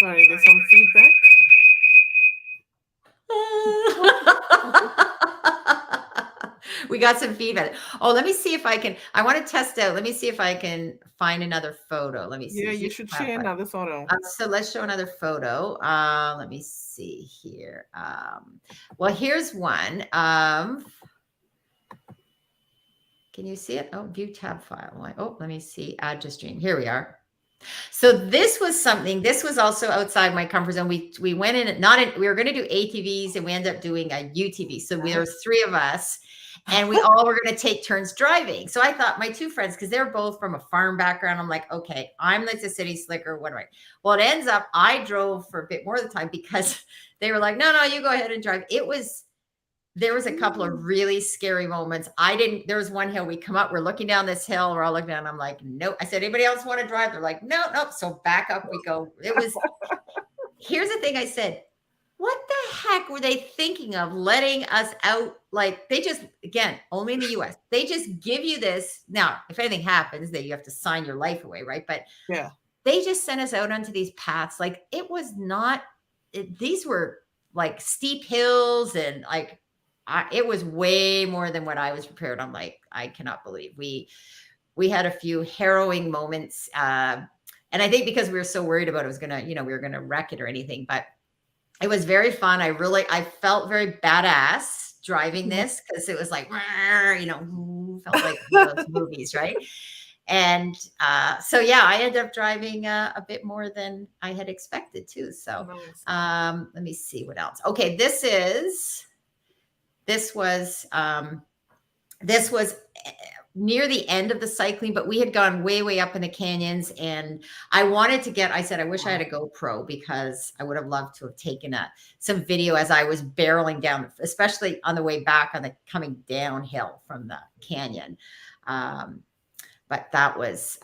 sorry, there's some feedback. We got some feedback. Oh, let me see if I want to test out. Let me see if I can find another photo. Let me see. Yeah, you should share another photo. So let's show another photo. Let me see here. Well, here's one. Can you see it? Oh, view tab file. Oh, let me see. Add to stream. Here we are. So this was also outside my comfort zone. We went in, we were going to do ATVs and we ended up doing a UTV. So there was 3 of us and we all were going to take turns driving. So I thought my 2 friends, because they're both from a farm background, I'm like, okay, I'm like the city slicker. What do I? Well, it ends up I drove for a bit more of the time because they were like, no, you go ahead and drive. There was a couple of really scary moments. There was one hill we come up, we're looking down this hill. We're all looking down. I'm like, nope. I said, anybody else want to drive? They're like, nope. So back up we go. Here's the thing I said, what the heck were they thinking of letting us out? Like they just, again, only in the US, they just give you this. Now, if anything happens, then you have to sign your life away. Right. But yeah, they just sent us out onto these paths. Like these were like steep hills and like, it was way more than what I was prepared. I'm like, I cannot believe we had a few harrowing moments. And I think because we were so worried about it was gonna, we were gonna wreck it or anything, but it was very fun. I felt very badass driving this because it was like, felt like one of those movies, right? And so I ended up driving a bit more than I had expected too. So let me see what else. Okay, this was near the end of the cycling, but we had gone way up in the canyons and I said, I wish I had a GoPro because I would have loved to have taken some video as I was barreling down, especially on the way back on the coming downhill from the canyon. But that was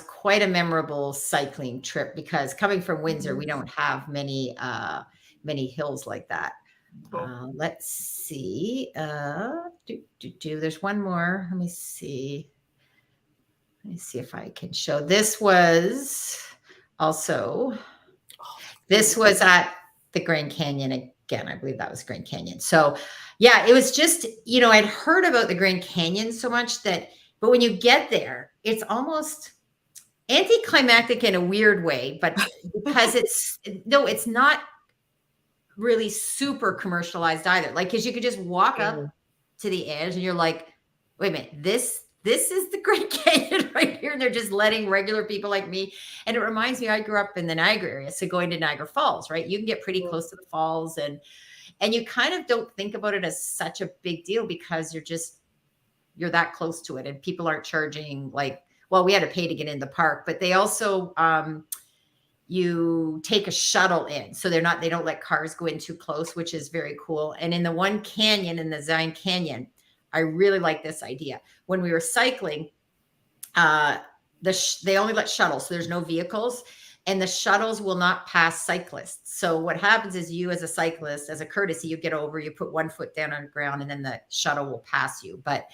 quite a memorable cycling trip because coming from Windsor, we don't have many hills like that. Let's see. There's one more. Let me see if I can show. This was at the Grand Canyon again. I believe that was Grand Canyon. So yeah, it was just, I'd heard about the Grand Canyon so much but when you get there, it's almost anticlimactic in a weird way, but because it's not really super commercialized either. Like, cause you could just walk up to the edge and you're like, wait a minute, this this is the Great Canyon right here. And they're just letting regular people like me. And it reminds me, I grew up in the Niagara area. So going to Niagara Falls, right? You can get pretty close to the falls, and you kind of don't think about it as such a big deal because you're that close to it, and people aren't charging like, well, we had to pay to get in the park, but they also, you take a shuttle in. So they don't let cars go in too close, which is very cool. And in the one canyon, in the Zion Canyon, I really like this idea. When we were cycling, they only let shuttles, so there's no vehicles, and the shuttles will not pass cyclists. So what happens is, you as a cyclist, as a courtesy, you get over, you put one foot down on the ground, and then the shuttle will pass you. But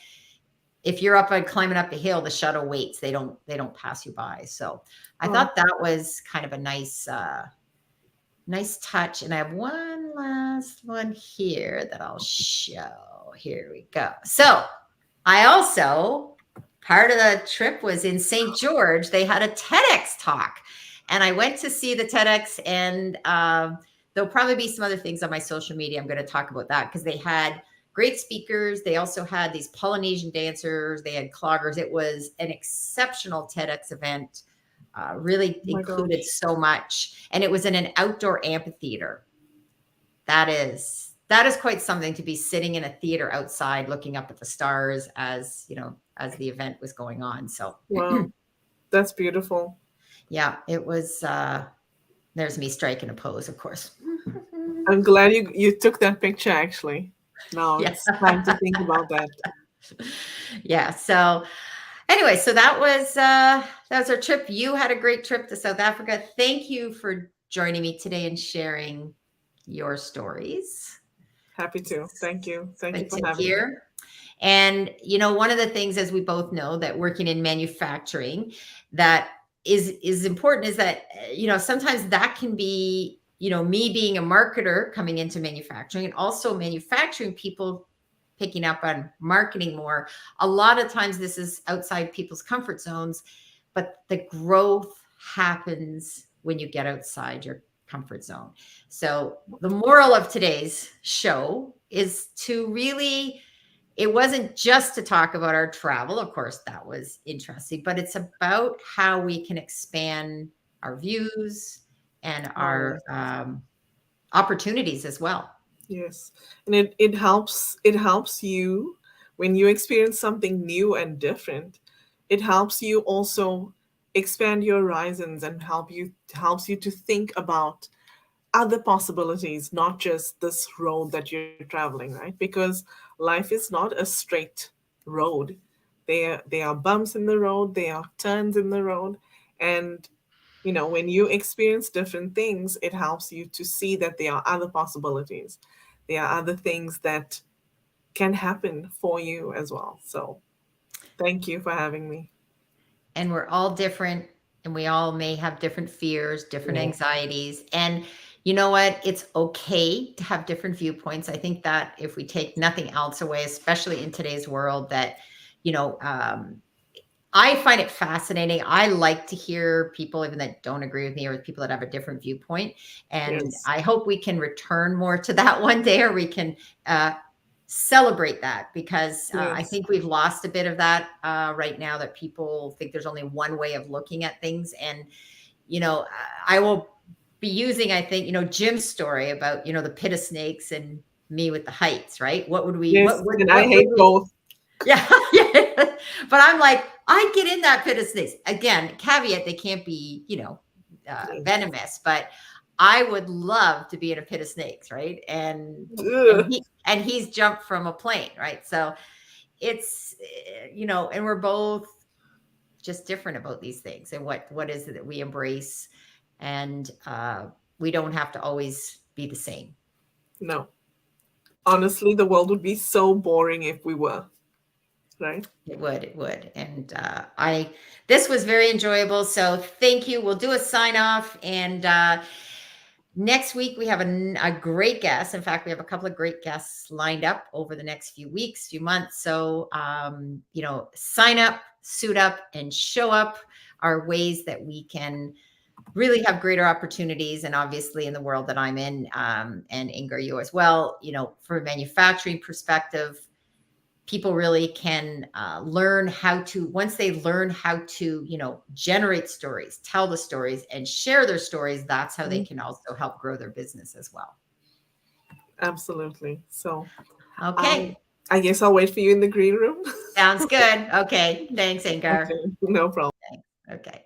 if you're up and climbing up a hill, the shuttle waits. They don't pass you by. So I thought that was kind of a nice touch. And I have one last one here that I'll show. Here we go. So I also, part of the trip was in St. George. They had a TEDx talk, and I went to see the TEDx, and there'll probably be some other things on my social media. I'm going to talk about that because they had great speakers. They also had these Polynesian dancers. They had cloggers. It was an exceptional TEDx event. Really included so much. And it was in an outdoor amphitheater. That is quite something, to be sitting in a theater outside looking up at the stars as the event was going on. So wow, that's beautiful. Yeah, it was, there's me striking a pose, of course. I'm glad you took that picture, actually. No, Yeah. it's time to think about that. Yeah. So anyway, so that was our trip. You had a great trip to South Africa. Thank you for joining me today and sharing your stories. Happy to. Thank you. Thank you for Good to having me. hear. And one of the things, as we both know, that working in manufacturing that is important is that sometimes that can be me being a marketer coming into manufacturing, and also manufacturing people picking up on marketing more. A lot of times this is outside people's comfort zones, but the growth happens when you get outside your comfort zone. So the moral of today's show is to really, it wasn't just to talk about our travel. Of course, that was interesting, but it's about how we can expand our views and our opportunities as well. Yes. And it helps you when you experience something new and different. It helps you also expand your horizons and helps you to think about other possibilities, not just this road that you're traveling, right? Because life is not a straight road. There are bumps in the road, there are turns in the road, and when you experience different things, it helps you to see that there are other possibilities. There are other things that can happen for you as well. So thank you for having me. And we're all different, and we all may have different fears, different anxieties. And you know what? It's okay to have different viewpoints. I think that if we take nothing else away, especially in today's world, that, I find it fascinating. I like to hear people even that don't agree with me, or people that have a different viewpoint. And Yes. I hope we can return more to that one day, or we can celebrate that, because I Yes. think we've lost a bit of that right now, that people think there's only one way of looking at things. And, I will be using, I think, Jim's story about, the pit of snakes and me with the heights, right? What would we, Yes. what And I hate would we, both. yeah, yeah. But I'm like, I get in that pit of snakes. Again, caveat, they can't be, venomous, but I would love to be in a pit of snakes, right? And Ugh. he's jumped from a plane, right? So it's, and we're both just different about these things, and what is it that we embrace, and we don't have to always be the same. No. Honestly, the world would be so boring if we were. Right? It would. And this was very enjoyable. So thank you. We'll do a sign off. And next week we have a great guest. In fact, we have a couple of great guests lined up over the next few weeks, few months. So, sign up, suit up, and show up are ways that we can really have greater opportunities. And obviously in the world that I'm in, and Ingor, you as well, from a manufacturing perspective, people really can learn how to, once they learn how to, generate stories, tell the stories, and share their stories, that's how they can also help grow their business as well. Absolutely. So, Okay. I guess I'll wait for you in the green room. Sounds good. Okay. Thanks, Ingor. Okay, no problem. Okay.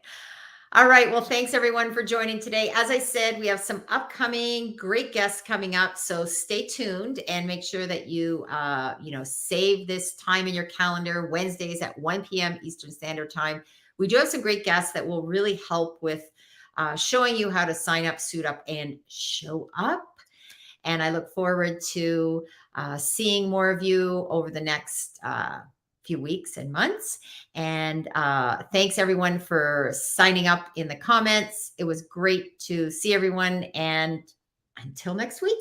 All right. Well, thanks everyone for joining today. As I said, we have some upcoming great guests coming up. So stay tuned and make sure that you, save this time in your calendar, Wednesdays at 1 p.m. Eastern Standard Time. We do have some great guests that will really help with showing you how to sign up, suit up, and show up. And I look forward to seeing more of you over the next few weeks and months. And thanks everyone for signing up in the comments. It was great to see everyone. And until next week.